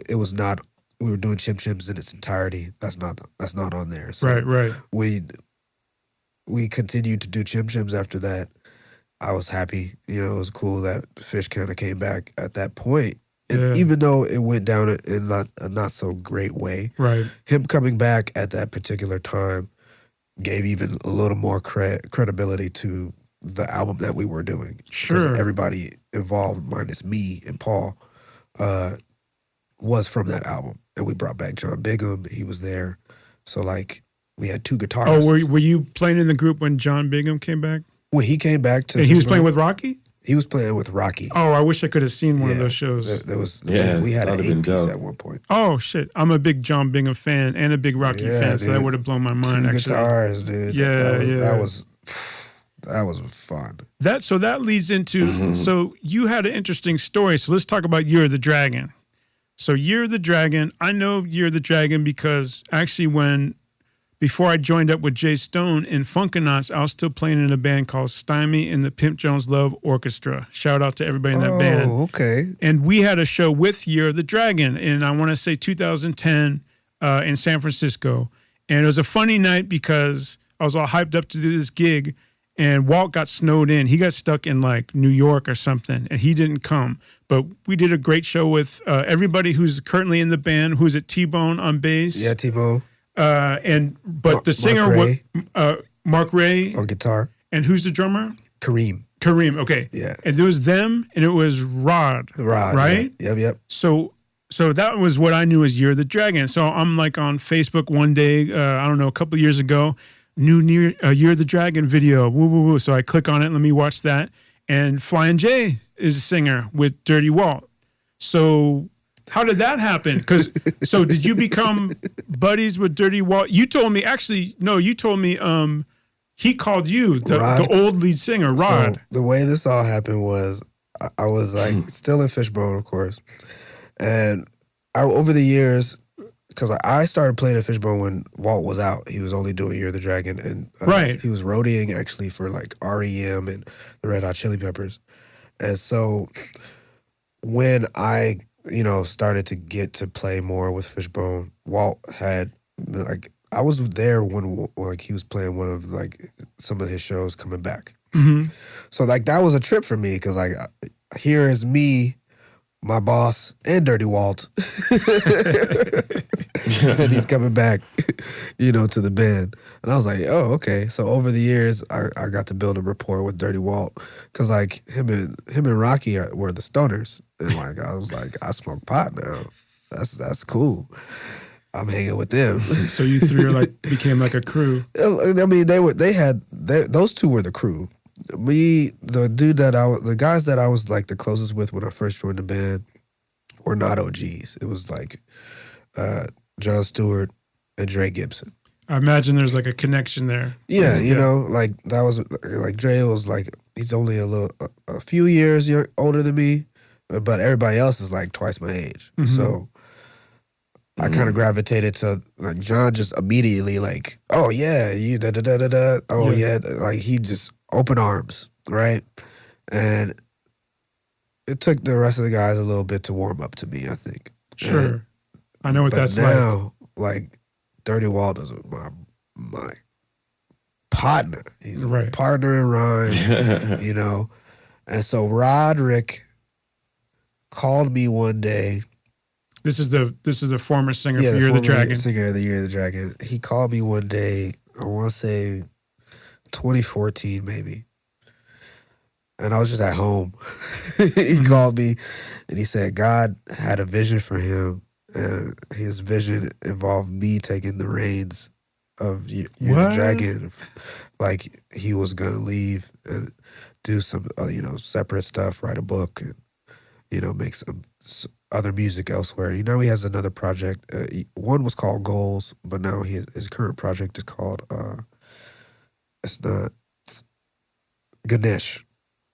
were doing Chim Chims in its entirety. That's not on there. So right. We continued to do Chim Chims after that. I was happy. You know, it was cool that Fish kind of came back at that point. And even though it went down in a not so great way, right? Him coming back at that particular time gave even a little more credibility to the album that we were doing. Sure. Everybody involved, minus me and Paul, was from that album. And we brought back John Bigham. He was there. So, like, we had two guitarists. Oh, were you playing in the group when John Bigham came back? When he came back to... And he was playing with Rocky? He was playing with Rocky. Oh, I wish I could have seen one of those shows. We had an 8-piece at one point. Oh, shit. I'm a big John Bingham fan and a big Rocky fan, so that would have blown my mind, two actually. Guitars, dude. That was fun. So that leads into, so you had an interesting story. So let's talk about Year of the Dragon. So Year of the Dragon, I know Year of the Dragon because actually before I joined up with Jay Stone in Funkanauts, I was still playing in a band called Stymie and the Pimp Jones Love Orchestra. Shout out to everybody in that band. Oh, okay. And we had a show with Year of the Dragon in, I want to say 2010 in San Francisco. And it was a funny night because I was all hyped up to do this gig and Walt got snowed in. He got stuck in like New York or something and he didn't come. But we did a great show with everybody who's currently in the band, who's at T-Bone on bass. Yeah, T-Bone. But the singer was Mark Ray on guitar. And who's the drummer? Kareem, okay. Yeah. And there was them and it was Rod, right? Yeah. Yep. So that was what I knew as Year of the Dragon. So I'm like on Facebook one day, I don't know, a couple of years ago, new Year of the Dragon video, woo, woo, woo. So I click on it, let me watch that. And Flyin Jay is a singer with Dirty Walt. So how did that happen? So did you become buddies with Dirty Walt? You told me he called you, the old lead singer, Rod. So the way this all happened was I was like still in Fishbone, of course. And over the years, because I started playing at Fishbone when Walt was out. He was only doing Year of the Dragon. And he was roadieing actually for like REM and the Red Hot Chili Peppers. And so when I, started to get to play more with Fishbone, Walt had like, I was there when like he was playing one of like some of his shows coming back. Mm-hmm. So like that was a trip for me because like here is me, my boss, and Dirty Walt. And he's coming back, to the band. And I was like, oh, okay. So over the years, I got to build a rapport with Dirty Walt because like him and Rocky were the stoners. And like I was like, I smoke pot now. That's cool. I'm hanging with them. So you three became like a crew. I mean, those two were the crew. The guys that I was like the closest with when I first joined the band were not OGs. It was like John Stewart and Dre Gibson. I imagine there's like a connection there. Yeah, like that was like Dre was like he's only a few years older than me, but everybody else is like twice my age. Mm-hmm. So I kind of gravitated to like John just immediately like, oh yeah, you da da da da da. Oh yeah, like he just open arms, right? And it took the rest of the guys a little bit to warm up to me, I think. Sure. I know what that's now, like Dirty Walt is my partner. He's my partner in rhyme, And so Roderick called me one day. This is the former singer for Year of the Dragon. Singer of the Year of the Dragon. He called me one day, I want to say 2014 maybe. And I was just at home. He called me and he said God had a vision for him. And his vision involved me taking the reins of Year of the Dragon. Like he was going to leave and do some, separate stuff, write a book, and, make some other music elsewhere. He has another project. One was called Goals, but now his current project is called, it's not, Ganesh.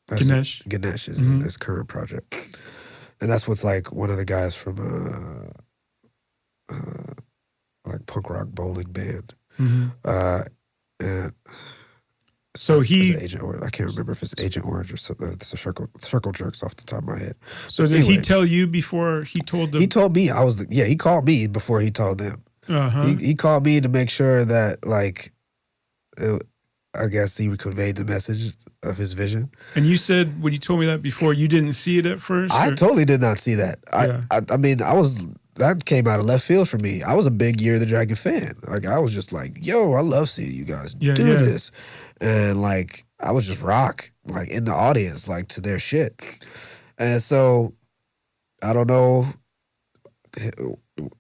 Ganesh is his current project. And that's with like one of the guys from like punk rock bowling band. Mm-hmm. And so Agent Orange. I can't remember if it's Agent Orange or something. It's a circle jerks off the top of my head. So did he tell you before he told them? He told me he called me before he told them. Uh-huh. He called me to make sure that like, I guess he conveyed the message of his vision. And you said when you told me that before, you didn't see it at first? I totally did not see that. I mean, that came out of left field for me. I was a big Year of the Dragon fan. Like I was just like, yo, I love seeing you guys do this. And like I was just rock, like in the audience, like to their shit. And so I don't know.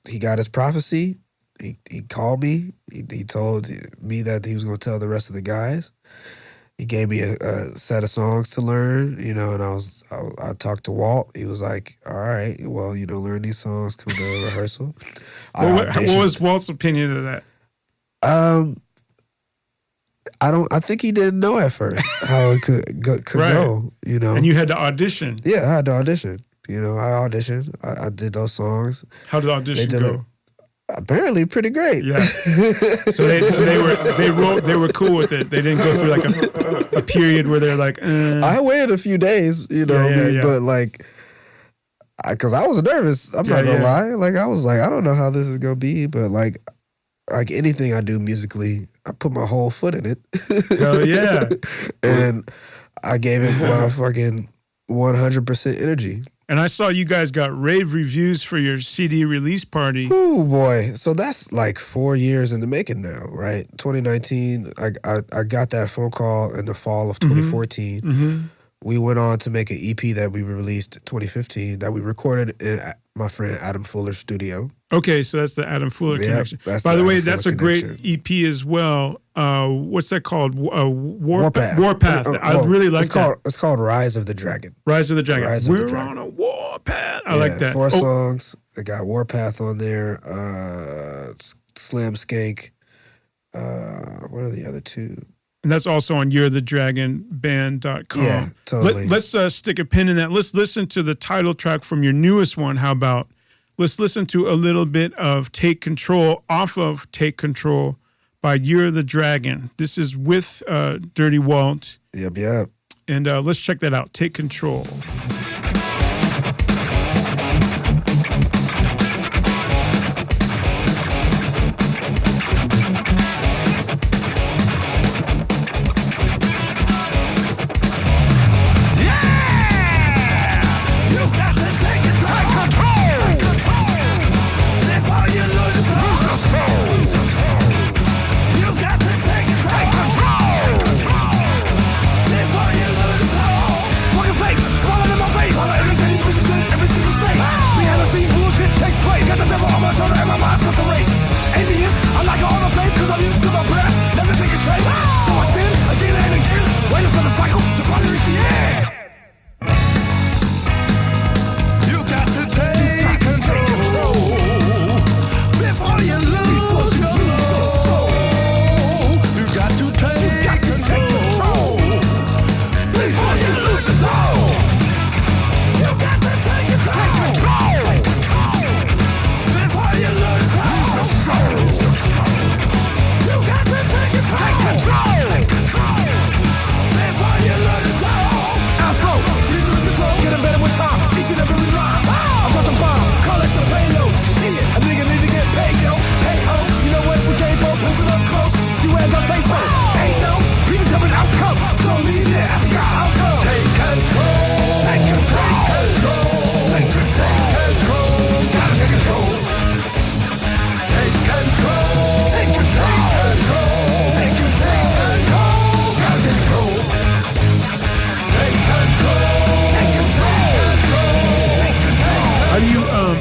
He got his prophecy. He called me. He told me that he was going to tell the rest of the guys. He gave me a set of songs to learn, and I talked to Walt. He was like, all right, well, learn these songs, come to rehearsal. What was Walt's opinion of that? I think he didn't know at first how it could go, And you had to audition. Yeah, I had to audition. I auditioned. I did those songs. How did the audition go? Apparently pretty great. Yeah. So they were cool with it. They didn't go through like a period where they're like, I waited a few days, but like, because I was nervous. I'm not gonna lie. Like I was like, I don't know how this is gonna be, but like anything I do musically, I put my whole foot in it. Hell yeah. And I gave it my fucking 100% energy. And I saw you guys got rave reviews for your CD release party. Oh boy. So that's like 4 years in the making now, right? 2019, I got that phone call in the fall of 2014. Mm-hmm. We went on to make an EP that we released in 2015 that we recorded in my friend Adam Fuller's studio. Okay, so that's the Adam Fuller connection. By the way, that's a great EP as well. What's that called? Warpath. Warpath. I really like that. It's called Rise of the Dragon. Rise of the Dragon. We're on a warpath. I like that. 4 songs. They got Warpath on there. Slam Skank. What are the other 2? And that's also on you'rethedragonband.com. Yeah, totally. Let's stick a pin in that. Let's listen to the title track from your newest one. How about let's listen to a little bit of Take Control off of Take Control by You're the Dragon. This is with Dirty Walt. Yep. And let's check that out. Take Control.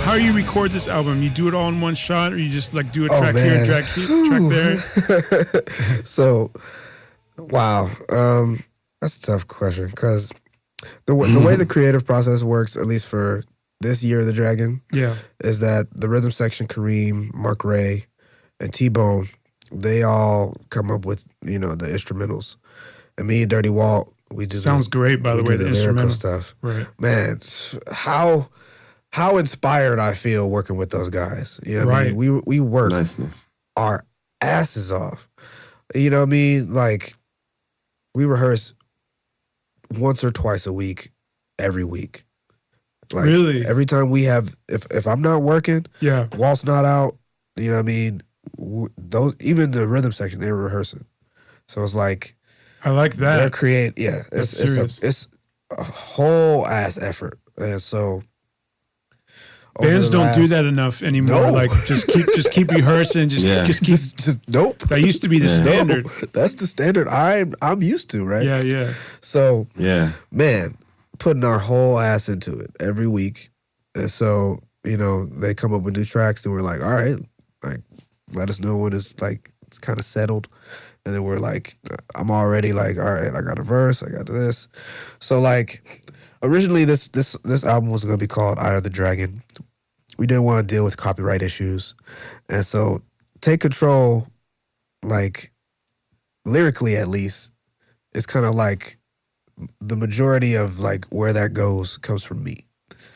How do you record this album? You do it all in one shot, or you just like do a track here, track there? So, wow, that's a tough question because the way the creative process works, at least for this Year of the Dragon, is that the rhythm section, Kareem, Mark Ray, and T-Bone, they all come up with the instrumentals, and me and Dirty Walt, we do. Sounds great, by the way, the instrumental stuff. Right, man, how inspired I feel working with those guys. You know what I mean? We work our asses off. You know what I mean? Like, we rehearse once or twice a week, every week. Like, really? Every time we have, if I'm not working, Walt's not out, you know what I mean? Those, even the rhythm section, they were rehearsing. So it's like, I like that. They're it's a whole ass effort. And so bands don't do that enough anymore. No. Like just keep rehearsing. Just keep. Nope. That used to be the standard. No, that's the standard I'm used to, right? Yeah. So man, putting our whole ass into it every week, and so they come up with new tracks, and we're like, all right, like let us know when it's kind of settled, and then we're like, I'm already like, all right, I got a verse, I got this, so like. Originally, this album was going to be called Eye of the Dragon. We didn't want to deal with copyright issues. And so Take Control, like, lyrically at least, is kind of like the majority of, like, where that goes comes from me.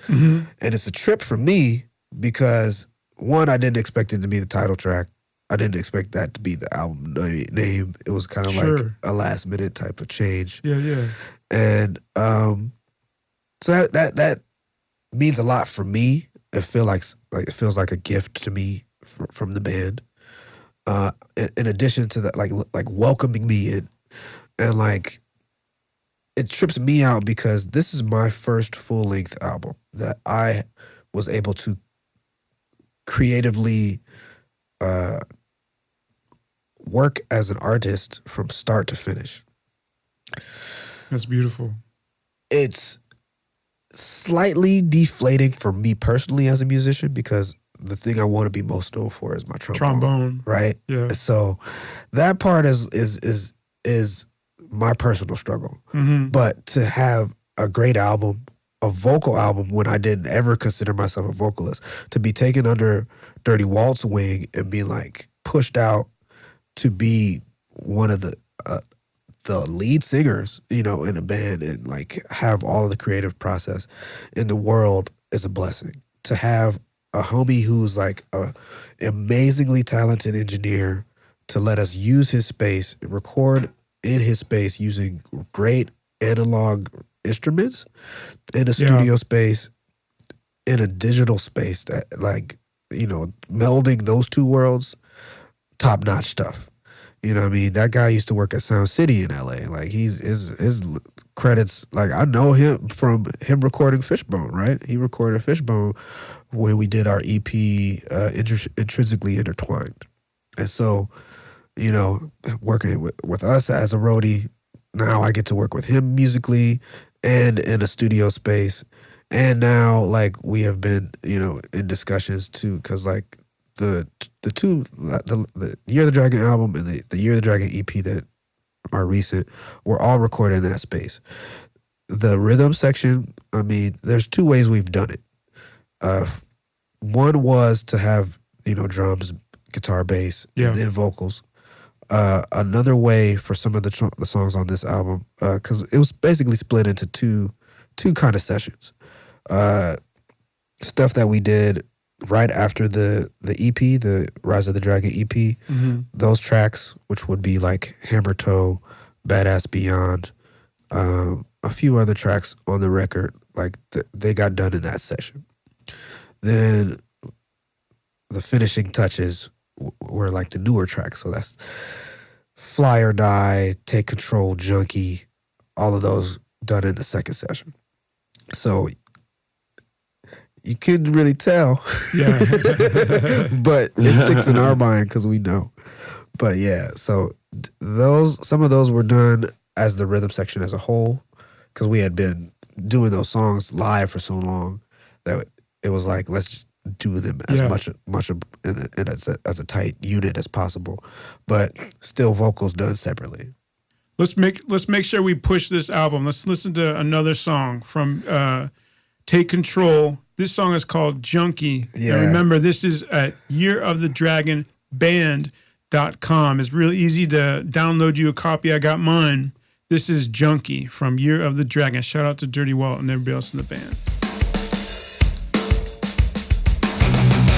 Mm-hmm. And it's a trip for me because, one, I didn't expect it to be the title track. I didn't expect that to be the album name. It was kind of like a last-minute type of change. Yeah. And, so that means a lot for me. It feels like a gift to me from the band. In addition to that, like welcoming me in, and like it trips me out because this is my first full length album that I was able to creatively work as an artist from start to finish. That's beautiful. It's slightly deflating for me personally as a musician because the thing I want to be most known for is my trombone. Right? Yeah. So that part is my personal struggle. Mm-hmm. But to have a great album, a vocal album when I didn't ever consider myself a vocalist, to be taken under Dirty Walt's wing and be like pushed out to be one of the the lead singers, in a band and like have all of the creative process in the world is a blessing. To have a homie who's like a amazingly talented engineer to let us use his space, record in his space using great analog instruments in a studio space, in a digital space that like, melding those two worlds, top-notch stuff. You know what I mean? That guy used to work at Sound City in LA. Like his credits, like I know him from him recording Fishbone, right? He recorded Fishbone when we did our EP, Intrinsically Intertwined. And so, working with us as a roadie, now I get to work with him musically and in a studio space. And now, like, we have been, in discussions too, because like the Year of the Dragon album and the Year of the Dragon EP that are recent were all recorded in that space. The rhythm section, I mean, there's two ways we've done it. One was to have, drums, guitar, bass, and then vocals. Another way for some of the songs on this album, because it was basically split into two kind of sessions. Stuff that we did right after the EP, the Rise of the Dragon EP, those tracks, which would be like Hammer Toe, Badass Beyond, a few other tracks on the record, like they got done in that session. Then the finishing touches were like the newer tracks. So that's Fly or Die, Take Control, Junkie, all of those done in the second session. So you couldn't really tell. Yeah. But it sticks in our mind because we know. But yeah, so some of those were done as the rhythm section as a whole because we had been doing those songs live for so long that it was like, let's just do them as much as a tight unit as possible, but still vocals done separately. Let's make sure we push this album. Let's listen to another song from Take Control. This song is called Junkie. Yeah. And remember, this is at yearofthedragonband.com. It's really easy to download you a copy. I got mine. This is Junkie from Year of the Dragon. Shout out to Dirty Walt and everybody else in the band.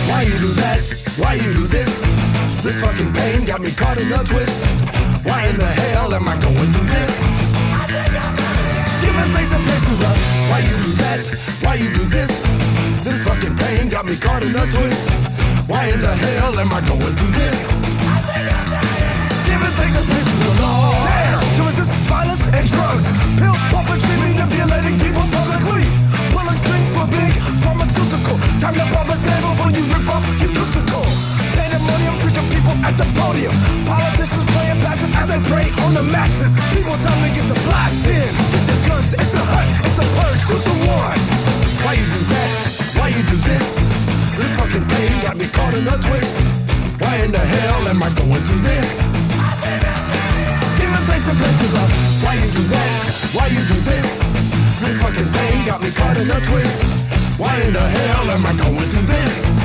Why you do that? Why you do this? This fucking pain got me caught in a twist. Why in the hell am I going through this? Giving things a place to run. Why you do that? Why you do this? This fucking pain got me caught in a twist. Why in the hell am I going through this? Giving things a place to belong. Damn! To resist violence and drugs. Pill puppetry, manipulating people publicly. Pulling strings for big pharmaceutical. Time to pop a sample before you rip off your cuticle. Pandemonium tricking people at the podium. Politicians playing passive as they prey on the masses. People tell me get the blast in. Get your guns, it's a hut, it's a purge, shoot someone. Why you do that? Why you do this? This fucking pain got me caught in a twist. Why in the hell am I going through this? Giving thanks and praise to the. Why you do that? Why you do this? This fucking pain got me caught in a twist. Why in the hell am I going through this?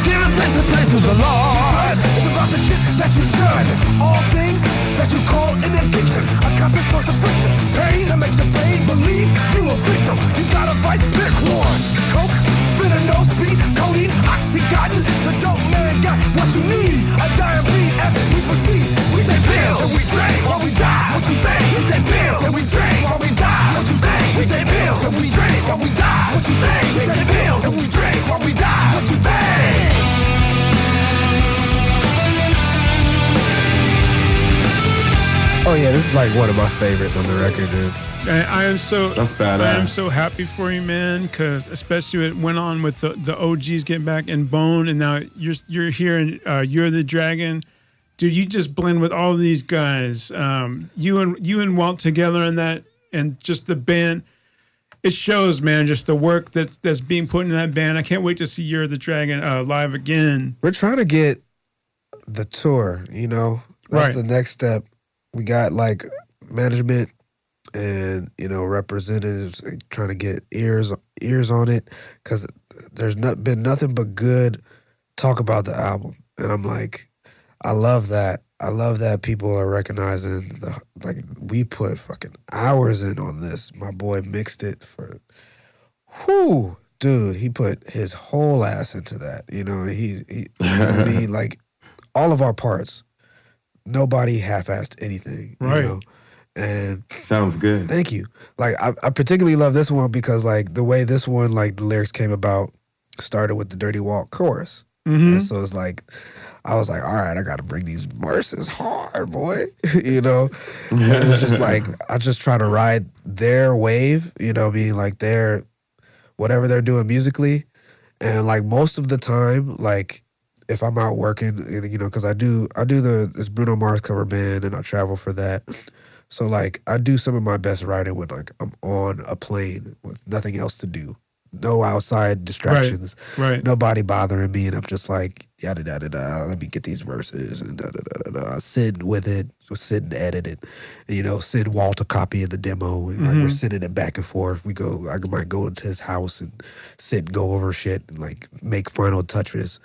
Giving thanks and praise to the Lord. It's about the shit that you shun. All things that you call an addiction. A constant source of friction. Pain that makes your brain believe you a victim. You got a vice, pick one. Coke, fentanyl, speed, codeine, oxycontin. The dope man got what you need. A dying breed as we proceed. We take pills and we drink while we die. What you think? We take pills and we drink while we die. What you think? We take pills and we drink while we die. What you think? We take pills and we drink while we die. What you think? Oh yeah, this is like one of my favorites on the record, dude. I am so that's badass. I am so happy for you, man, because especially it went on with the OGs getting back and Bone, and now you're here in You're the Dragon, dude. You just blend with all these guys. You and Walt together in that, and just the band. It shows, man, just the work that's being put in that band. I can't wait to see You're the Dragon live again. We're trying to get the tour. That's the next step. We got like management and representatives trying to get ears on it because there's been nothing but good talk about the album, and I'm like, I love that. I love that people are recognizing we put fucking hours in on this. My boy mixed it for, whoo, dude. He put his whole ass into that. You know, he you know what I mean? Like all of our parts, nobody half-assed anything. Right. You know? And sounds good. Thank you. Like I particularly love this one because like the way this one, like the lyrics came about, started with the Dirty Walt chorus. Mm-hmm. And so it's like, I was like, all right, I got to bring these verses hard, boy. You know? And it was just like, I just try to ride their wave, you know what I mean? Like their, whatever they're doing musically. And like most of the time, like if I'm out working, you know, because I do this Bruno Mars cover band and I travel for that. So like I do some of my best writing when like I'm on a plane with nothing else to do. No outside distractions. Right. Nobody bothering me, and I'm just like, yada, da, da, da, let me get these verses, and da, da, da, da, da. I sit with it, sit and edit it, and, you know, send Walt a copy of the demo, and like we're sending it back and forth. I might go into his house and sit and go over shit, and like make final touches,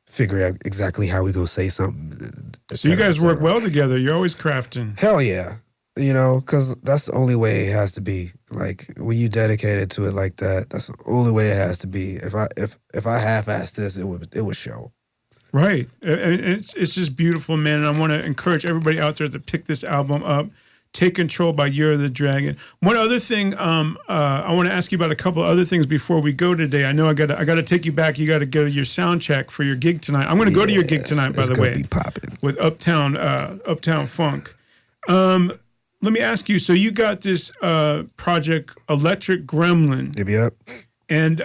figure out exactly how we gonna say something. So you guys work well together. You're always crafting. Hell yeah. You know, because that's the only way it has to be. Like when you dedicated to it like that, that's the only way it has to be. If I half-assed this, it would show. Right. It's just beautiful, man. And I want to encourage everybody out there to pick this album up. Take Control by Year of the Dragon. One other thing, I want to ask you about a couple other things before we go today. I know I got to take you back. You got to go to your sound check for your gig tonight. I'm going to go to your gig tonight, by the way. Be popping with Uptown Funk. Let me ask you, so you got this project, Electric Gremlin. Yep. And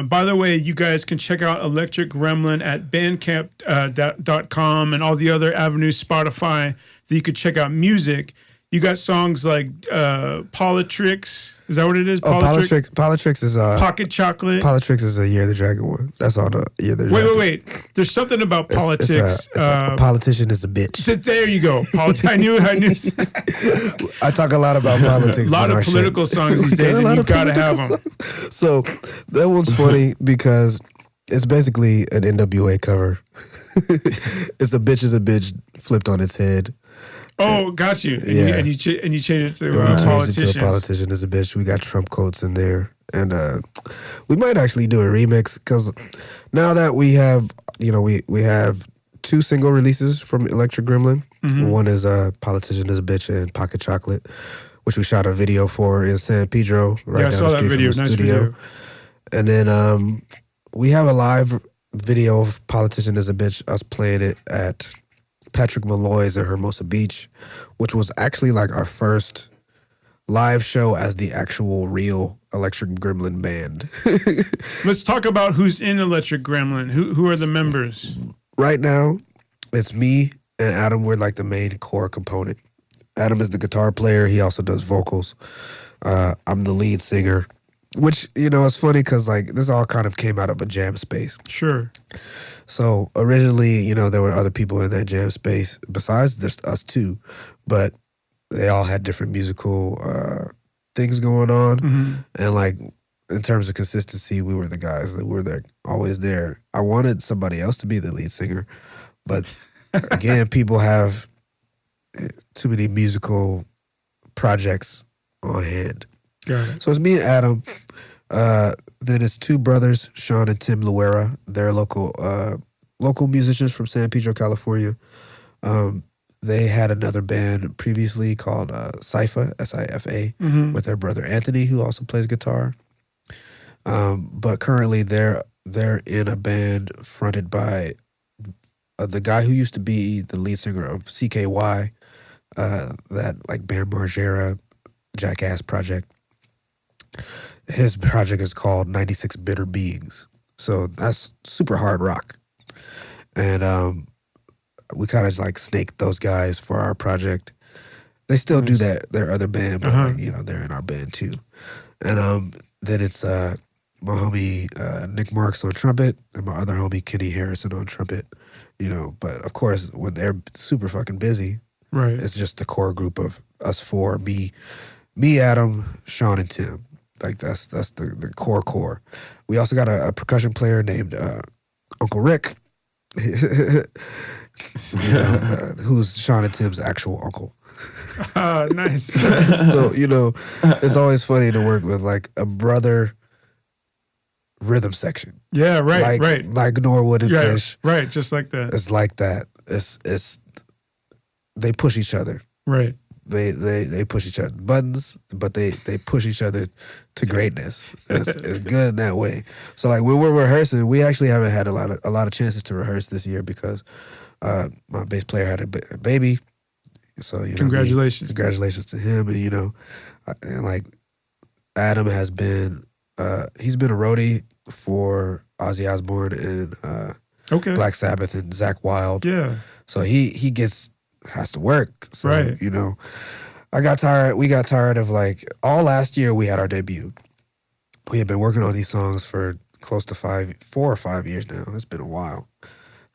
by the way, you guys can check out Electric Gremlin at bandcamp.com and all the other avenues, Spotify, that you could check out music. You got songs like Politrix. Is that what it is? Politrix is Pocket Chocolate. Politrix is a Year of the Dragon one. That's all the Year of the Dragon. Wait. There's something about politics. A politician is a bitch. There you go. I knew. I talk a lot about politics. A lot of political songs these days, and you've got to have them. So that one's funny because it's basically an NWA cover. It's a bitch is a bitch flipped on its head. Oh, got you. And you changed it to politicians. To a politician is a bitch. We got Trump quotes in there. And we might actually do a remix because now that we have, you know, we have 2 single releases from Electric Gremlin. Mm-hmm. One is Politician is a Bitch and Pocket Chocolate, which we shot a video for in San Pedro. Right down I saw the that street video. From the Nice studio. video. And then we have a live video of Politician is a Bitch, us playing it at Patrick Malloy's at Hermosa Beach, which was actually like our first live show as the actual real Electric Gremlin band. Let's talk about who's in Electric Gremlin. Who are the members? Right now, it's me and Adam. We're like the main core component. Adam is the guitar player. He also does vocals. I'm the lead singer, which, you know, it's funny because like this all kind of came out of a jam space. Sure. So originally, you know, there were other people in that jam space besides just us two, but they all had different musical things going on. Mm-hmm. And like in terms of consistency, we were the guys that were there, always there. I wanted somebody else to be the lead singer, but again, people have too many musical projects on hand. Got it. So it's me and Adam. Then it's 2 brothers, Sean and Tim Luera. They're local musicians from San Pedro, California. They had another band previously called Sifa, S-I-F-A, mm-hmm. with their brother Anthony, who also plays guitar. But currently they're in a band fronted by the guy who used to be the lead singer of CKY, that like Bam Margera Jackass project. His project is called 96 Bitter Beings. So that's super hard rock. And we kind of like snaked those guys for our project. They still do that, their other band, but like, you know, they're in our band too. And then it's my homie Nick Marks on trumpet and my other homie Kenny Harrison on trumpet. You know, but of course when they're super fucking busy, right, it's just the core group of us 4, me, Adam, Sean, and Tim. Like that's the core. We also got a percussion player named Uncle Rick. who's Sean and Tim's actual uncle. Nice. So, it's always funny to work with like a brother rhythm section. Yeah, right, right. Like Norwood and Fish. Right, just like that. It's like that. It's they push each other. Right. They push each other's buttons, but they push each other to greatness. It's good in that way. So like when we're rehearsing, we actually haven't had a lot of chances to rehearse this year because my bass player had a baby. So congratulations. Congratulations to him, and and like Adam has been he's been a roadie for Ozzy Osbourne and Black Sabbath and Zakk Wylde. Yeah. So he has to work. So, right. We got tired of like all last year we had our debut. We had been working on these songs for close to 4 or 5 years now. It's been a while.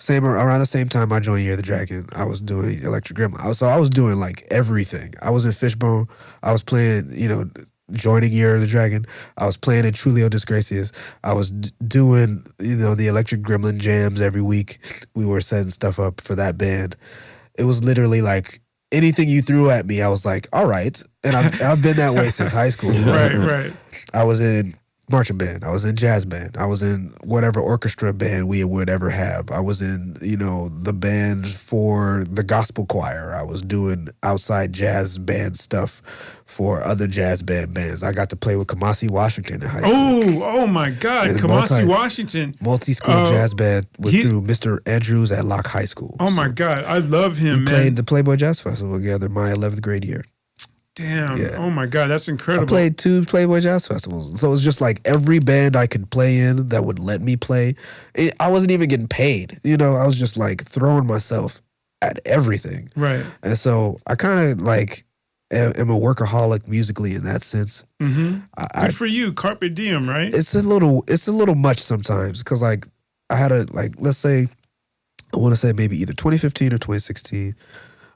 Around the same time I joined Year of the Dragon, I was doing Electric Gremlin. So I was doing like everything. I was in Fishbone. I was playing, joining Year of the Dragon. I was playing in Trulio Disgracias. I was doing, the Electric Gremlin jams every week. We were setting stuff up for that band. It was literally like anything you threw at me, I was like, all right. And I've been that way since high school. Right. I was in marching band. I was in jazz band. I was in whatever orchestra band we would ever have. I was in, the band for the gospel choir. I was doing outside jazz band stuff for other jazz bands. I got to play with Kamasi Washington in high school. Oh my God. And Kamasi Washington. Multi-school jazz band through Mr. Andrews at Locke High School. Oh my God. I love him, man. We played the Playboy Jazz Festival together my 11th grade year. Damn. Yeah. Oh my God, that's incredible. I played 2 Playboy Jazz Festivals. So it was just like every band I could play in that would let me play. I wasn't even getting paid. I was just like throwing myself at everything. Right. And so I kind of like am a workaholic musically in that sense. Mm-hmm. Good for you. Carpe diem, right? It's a little much sometimes because like I had let's say, I want to say maybe either 2015 or 2016,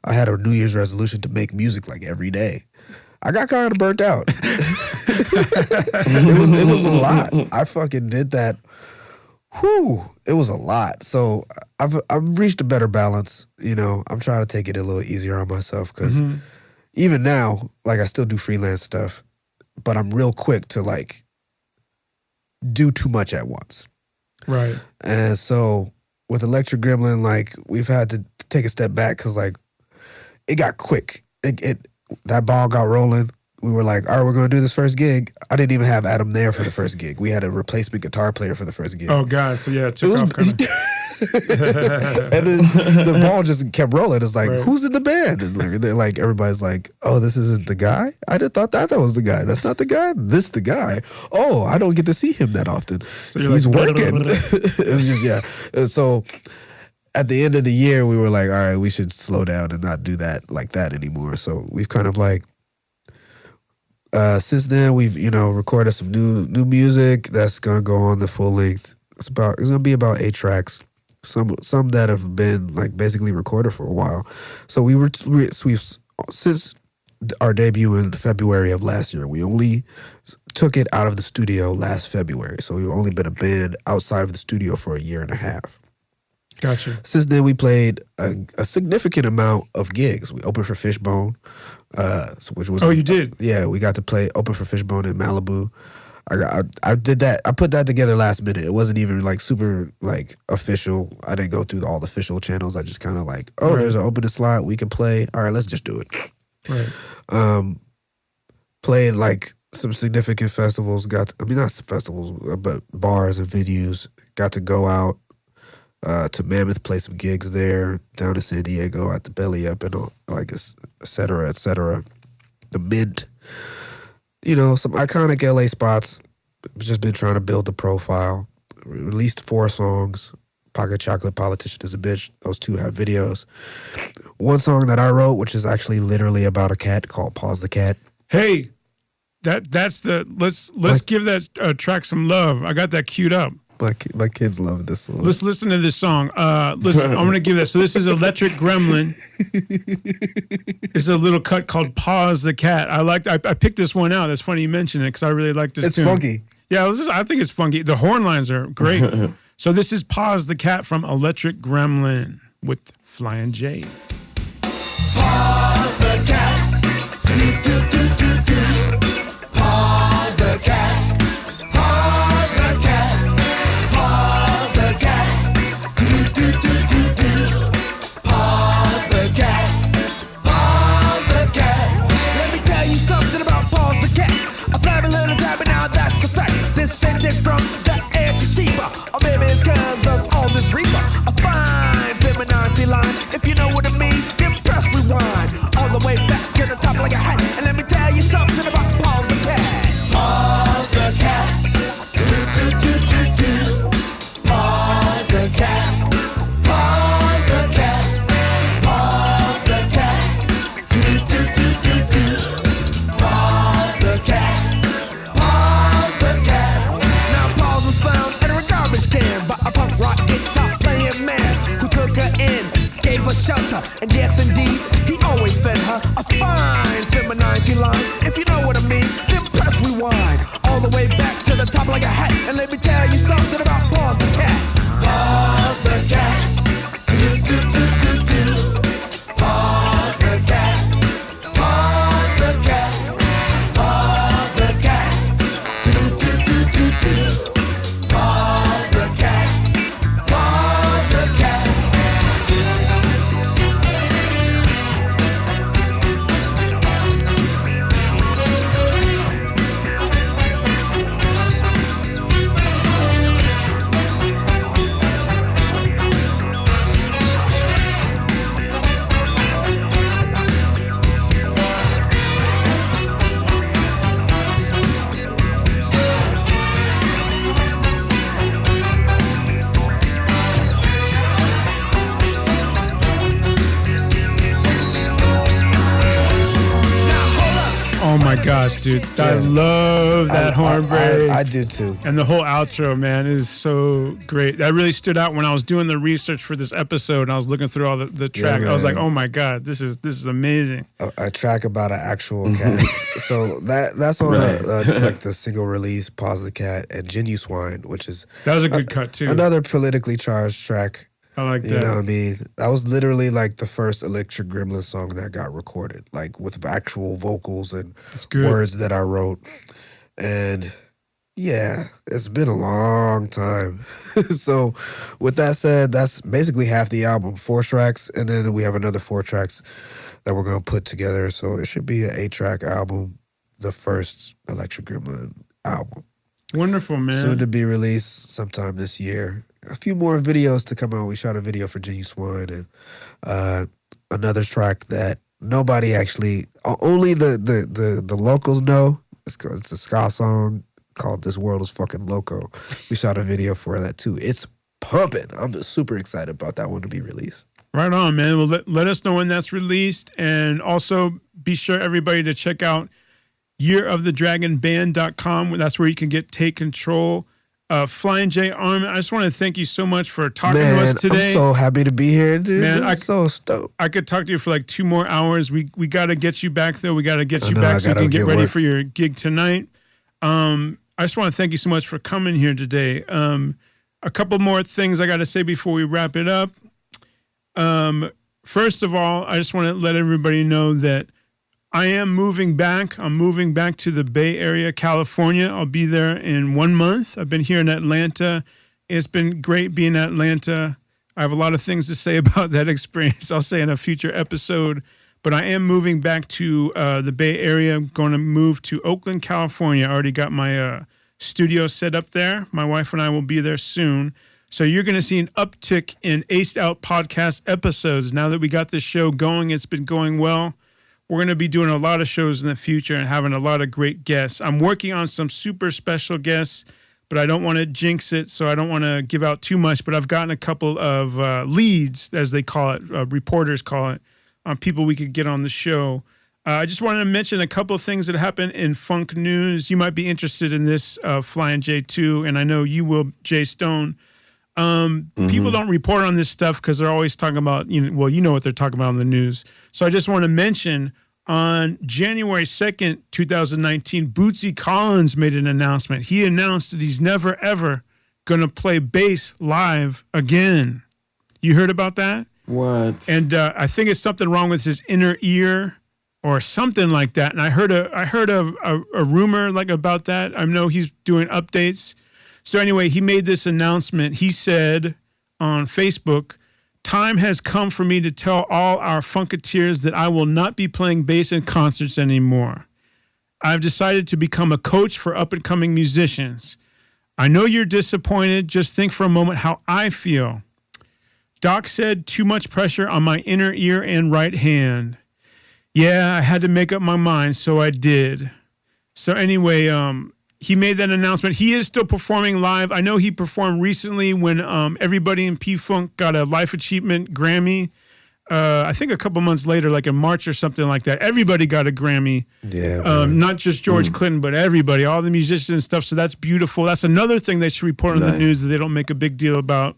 I had a New Year's resolution to make music like every day. I got kind of burnt out. It was a lot. I fucking did that. Whew, it was a lot. So I've reached a better balance. I'm trying to take it a little easier on myself because even now, like I still do freelance stuff, but I'm real quick to like do too much at once. Right. And so with Electric Gremlin, like we've had to take a step back because like it got quick. That ball got rolling. We were like, all right, we're going to do this first gig. I didn't even have Adam there for the first gig. We had a replacement guitar player for the first gig. Oh, God. So, yeah, it took off kind of. And then the ball just kept rolling. It's like, who's in the band? And they're like, everybody's like, oh, this isn't the guy? I just thought that was the guy. That's not the guy? This the guy. Oh, I don't get to see him that often. So he's like, working. It's just, yeah. So at the end of the year, we were like, all right, we should slow down and not do that like that anymore. So we've kind of like, since then we've, recorded some new music that's going to go on the full length. It's going to be about 8 tracks. Some that have been like basically recorded for a while. So we've since our debut in February of last year, we only took it out of the studio last February. So we've only been a band outside of the studio for a year and a half. Gotcha. Since then, we played a significant amount of gigs. We opened for Fishbone, which was you did? Yeah, we got to open for Fishbone in Malibu. I did that. I put that together last minute. It wasn't even like super like official. I didn't go through all the official channels. I just kind of like, there's an opening slot. We can play. All right, let's just do it. Right. Played like some significant festivals. Not festivals, but bars and venues. Got to go out to Mammoth, play some gigs there, down to San Diego at the Belly Up and like et cetera, et cetera. The Mint, some iconic LA spots. Just been trying to build the profile. Released 4 songs. Pocket Chocolate, Politician is a Bitch. Those 2 have videos. One song that I wrote, which is actually literally about a cat, called Pause the Cat. Hey, that's the let's give that track some love. I got that queued up. My kids love this song. Let's listen to this song. Listen, I'm going to give that. So this is Electric Gremlin. It's a little cut called Pause the Cat. I picked this one out. That's funny you mentioned it because I really like this tune. It's funky. Yeah, I think it's funky. The horn lines are great. So this is Pause the Cat from Electric Gremlin. with Flyin Jay. Pause the cat. Pause the cat. Pause the cat. Pause the cat. Pause the cat. Pause the cat. Let me tell you something about Pause the cat. A flabby little tabby, now that's a fact. Descended from the anti-seeper. Or maybe it's cause of all this reaper. A fine feminine feline. If you know what I mean, then press rewind. All the way back to the top like a hat. And let me tell you something about Pause the cat. Pause the cat. Pause the cat. Pause the cat. Pause the cat. Pause the cat. Pause the cat. Now pause was found in a garbage can by a punk rock guitar playing man who took her in, gave her shelter, and yes indeed, he always fed her a fine feminine feline. If you know what I mean, then press rewind. All the way back to the top like a hat. And let me tell you something about Pause the cat. Pause the cat. Pause the cat. Pause the cat. Pause the cat. Pause the cat. Pause the cat. Oh my gosh, dude. I love that horn break. I do too. And the whole outro, man, is so great. That really stood out when I was doing the research for this episode and I was looking through all the track. Yeah, I was like, oh my God, this is amazing. A track about an actual cat. So that's on like the single release, Pause the Cat, and Genuine, which is That was a good cut too. another politically charged track. I like that. You know what I mean? That was literally like the first Electric Gremlin song that got recorded, like with actual vocals and words that I wrote. And yeah, it's been a long time. So with that said, that's basically half the album, 4 tracks, and then we have another 4 tracks that we're going to put together. So it should be an 8-track album, the first Electric Gremlin album. Wonderful, man. Soon to be released sometime this year. A few more videos to come out. We shot a video for Genuine and another track that nobody actually, only the locals know. It's a ska song called This World is Fucking Loco. We shot a video for that too. It's pumping. I'm super excited about that one to be released. Right on, man. Well, let us know when that's released. And also be sure everybody to check out yearofthedragonband.com. That's where you can take control. Flyin Jay, Armant, I just want to thank you so much for talking to us today. I'm so happy to be here, dude. Man, this is so stoked. I could talk to you for like 2 more hours. We got to get you back, though. We got to get you back so you can get ready for your gig tonight. I just want to thank you so much for coming here today. A couple more things I got to say before we wrap it up. First of all, I just want to let everybody know that I am moving back. I'm moving back to the Bay Area, California. I'll be there in 1 month. I've been here in Atlanta. It's been great being in Atlanta. I have a lot of things to say about that experience. I'll say in a future episode. But I am moving back to the Bay Area. I'm going to move to Oakland, California. I already got my studio set up there. My wife and I will be there soon. So you're going to see an uptick in Aced Out podcast episodes. Now that we got this show going, it's been going well. We're going to be doing a lot of shows in the future and having a lot of great guests. I'm working on some super special guests, but I don't want to jinx it, so I don't want to give out too much. But I've gotten a couple of leads, as they call it, reporters call it, on people we could get on the show. I just wanted to mention a couple of things that happened in funk news. You might be interested in this, Flyin Jay too, and I know you will, Jay Stone. People don't report on this stuff because they're always talking about, you know what they're talking about on the news. So I just want to mention on January 2nd, 2019, Bootsy Collins made an announcement. He announced that he's never, ever going to play bass live again. You heard about that? What? And I think it's something wrong with his inner ear or something like that. And I heard a rumor like about that. I know he's doing updates. So anyway, he made this announcement. He said on Facebook, "Time has come for me to tell all our Funketeers that I will not be playing bass in concerts anymore. I've decided to become a coach for up-and-coming musicians. I know you're disappointed. Just think for a moment how I feel. Doc said too much pressure on my inner ear and right hand. Yeah, I had to make up my mind, so I did." So anyway, he made that announcement. He is still performing live. I know he performed recently when everybody in P-Funk got a Life Achievement Grammy. I think a couple months later, like in March or something like that, everybody got a Grammy. Yeah, not just George Clinton, but everybody, all the musicians and stuff. So that's beautiful. That's another thing they should report on the news that they don't make a big deal about.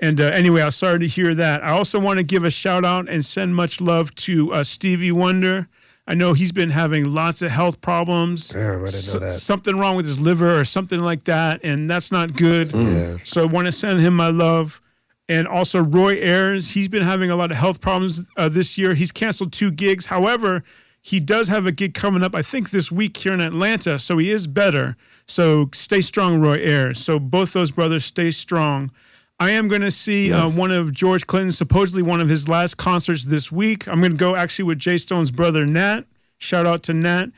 And anyway, I'm sorry to hear that. I also want to give a shout out and send much love to Stevie Wonder. I know he's been having lots of health problems. Damn, I didn't know that. Something wrong with his liver or something like that, and that's not good. Yeah. So I want to send him my love. And also Roy Ayers, he's been having a lot of health problems this year. He's canceled 2 gigs. However, he does have a gig coming up, I think this week here in Atlanta, so he is better. So stay strong, Roy Ayers. So both those brothers, stay strong. I am going to see one of George Clinton's, supposedly one of his last concerts this week. I'm going to go actually with Jay Stone's brother, Nat. Shout out to Nat.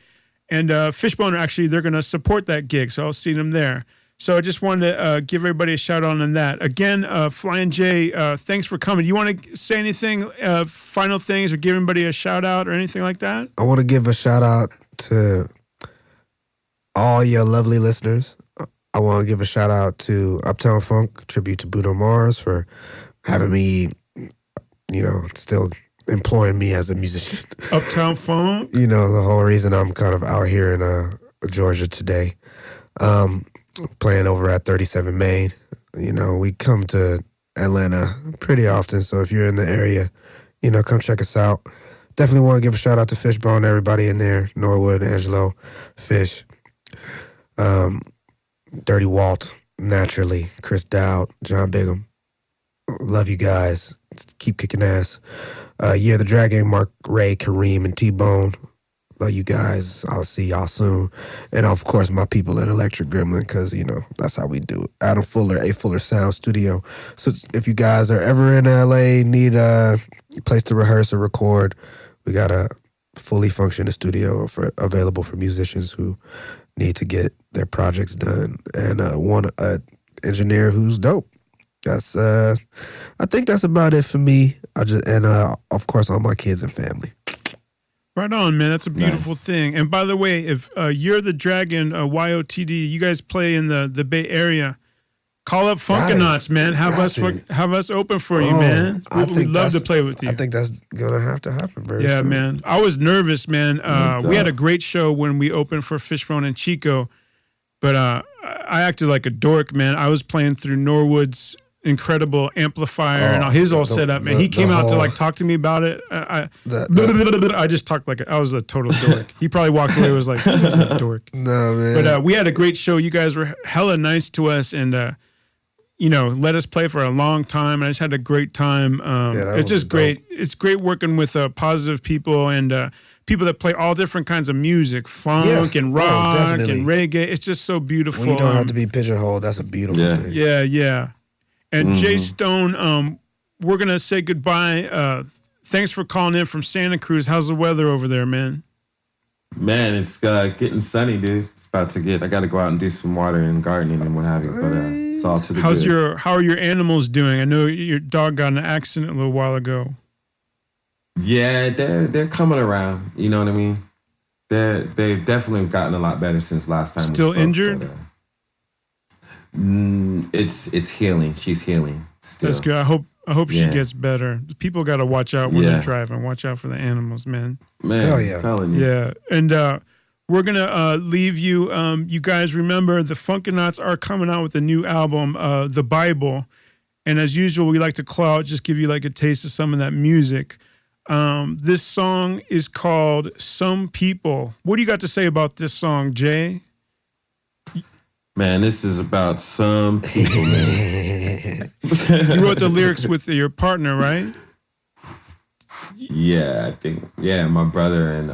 And Fishbone, actually, they're going to support that gig, so I'll see them there. So I just wanted to give everybody a shout out on that. Again, Flyin Jay, thanks for coming. You want to say anything, final things, or give everybody a shout out or anything like that? I want to give a shout out to all your lovely listeners. I want to give a shout out to Uptown Funk, tribute to Bruno Mars for having me, still employing me as a musician. Uptown Funk? The whole reason I'm kind of out here in Georgia today. Playing over at 37 Main. We come to Atlanta pretty often, so if you're in the area, come check us out. Definitely want to give a shout out to Fishbone, everybody in there, Norwood, Angelo, Fish, Dirty Walt, naturally, Chris Dowd, John Bigham. Love you guys. Keep kicking ass. Year the Dragon, Mark Ray, Kareem, and T-Bone. Love you guys. I'll see y'all soon. And of course, my people at Electric Gremlin, because, that's how we do it. Adam Fuller, A Fuller Sound Studio. So if you guys are ever in LA, need a place to rehearse or record, we got a fully functioning studio available for musicians who need to get their projects done. And want an engineer who's dope. That's I think that's about it for me. Of course, all my kids and family. Right on, man. That's a beautiful thing. And by the way, if You're the Dragon, YOTD, you guys play in the Bay Area, call up Funkanauts, man. Have us open for you, man. We'd love to play with you. I think that's gonna have to happen very soon. Yeah, man. I was nervous, man. We had a great show when we opened for Fishbone and Chico, but I acted like a dork, man. I was playing through Norwood's incredible amplifier and all his all set up, man. He came out to talk to me about it. I just talked like I was a total dork. He probably walked away and was like, who's that dork? No, man. But we had a great show. You guys were hella nice to us and let us play for a long time. I just had a great time. It's just great. It's great working with positive people and people that play all different kinds of music, funk and rock and reggae. It's just so beautiful. When you don't have to be pigeonholed, that's a beautiful thing. Yeah. And Jay Stone, we're going to say goodbye. Thanks for calling in from Santa Cruz. How's the weather over there, man? Man, it's getting sunny, dude. It's about to I got to go out and do some watering and gardening and what have you. But it's all to the good. How are your animals doing? I know your dog got in an accident a little while ago. Yeah, they're coming around. You know what I mean? They've definitely gotten a lot better since last time. Still we spoke, injured? But, it's healing. She's healing still. That's good. I hope she gets better. People got to watch out when they're driving. Watch out for the animals, man. Hell yeah. I'm telling you. Yeah. And we're going to leave you. You guys remember the Funkanauts are coming out with a new album, The Bible. And as usual, we like to just give you like a taste of some of that music. This song is called Some People. What do you got to say about this song, Jay? Man, this is about some people, man. You wrote the lyrics with your partner, right? Yeah, I think, my brother and,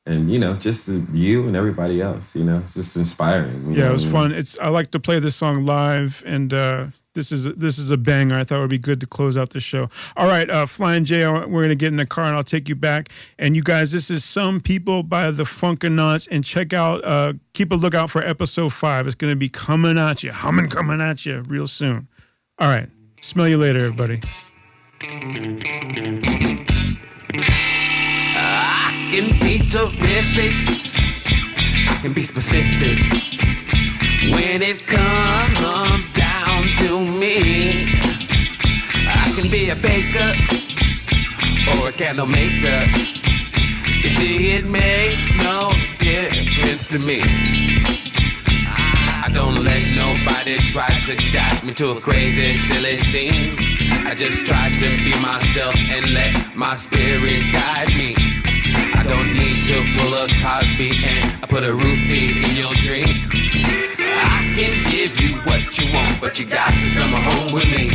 and, just you and everybody else, it's just inspiring. Yeah, it was fun. I like to play this song live, and this is a banger. I thought it would be good to close out the show. All right, Flyin Jay, we're going to get in the car, and I'll take you back. And you guys, this is Some People by the Funkanauts, and check out, keep a lookout for episode 5. It's going to be coming at you real soon. All right, smell you later, everybody. I can be terrific, I can be specific. When it comes down to me, I can be a baker or a candle maker. You see, it makes no difference to me. I don't let nobody try to guide me to a crazy, silly scene. I just try to be myself and let my spirit guide me. I don't need to pull a Cosby and I put a roofie in your drink. I can give you what you want, but you got to come home with me.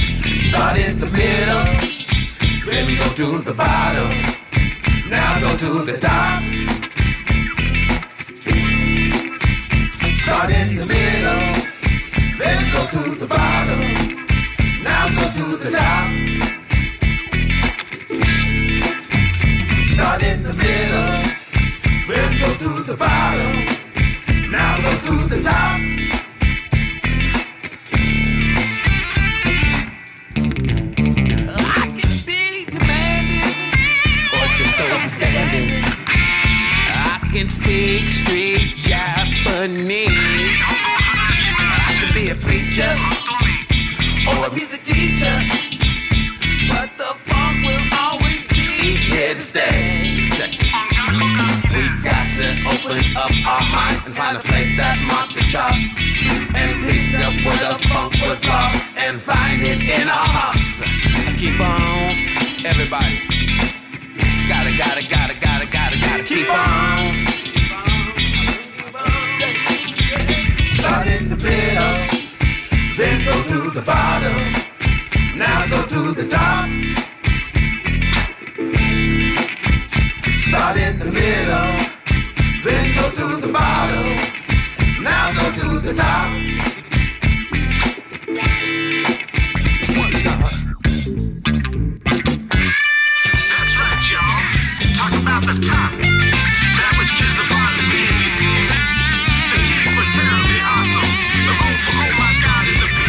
Start in the middle, then go to the bottom. Now go to the top. Start in the middle, then go to the bottom. Now go to the top. Start in the middle, then go to the bottom. Now go to the top. I can be demanding or just overstanding. I can speak street Japanese. I can be a preacher or a music teacher, but the funk will always be here to stay. We got to open up our minds and find a place that marked the charts, and pick up where the funk was lost and find it in our hearts. Keep on, everybody. Gotta keep on. Start in the middle, then go to the bottom. Now go to the top. Start in the middle, then go to the bottom. Now go to the top. That's right, y'all. Talk about the top. That which gives the bottom meaning, you dig? The T for terribly awesome. The O for oh my God is the P.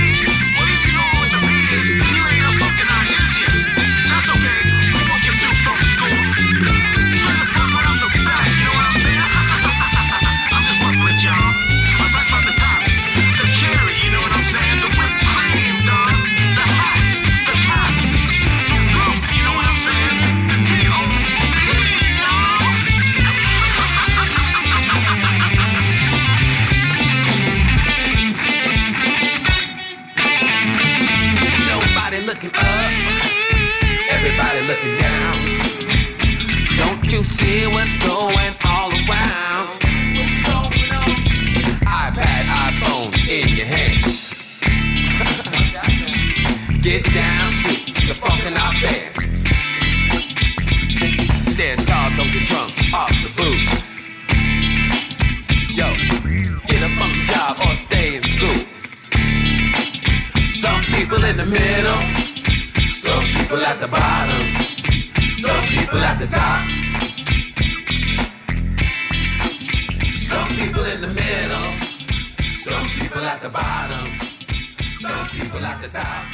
Well, if you know what the P is, then you ain't a fucking out just yet. That's okay. We won't get through funk school. Try to fuck right off the back, you know what I'm saying? I'm just fucking with y'all. I talk about the top. The cherry, you know what I'm saying? The whipped cream, dog. The hot, the top. The roof, you know what I'm saying? The T-O-P, y'all. Nobody looking up, everybody looking down. Don't you see what's going all around? What's going on? iPad, iPhone in your hand. Get down to the Funkanauts band. Stand tall, don't get drunk off the booze. Yo, get a funky job or stay in school. Some people in the middle, some people at the bottom, some people at the top. Some people in the middle, some people at the bottom, some people at the top.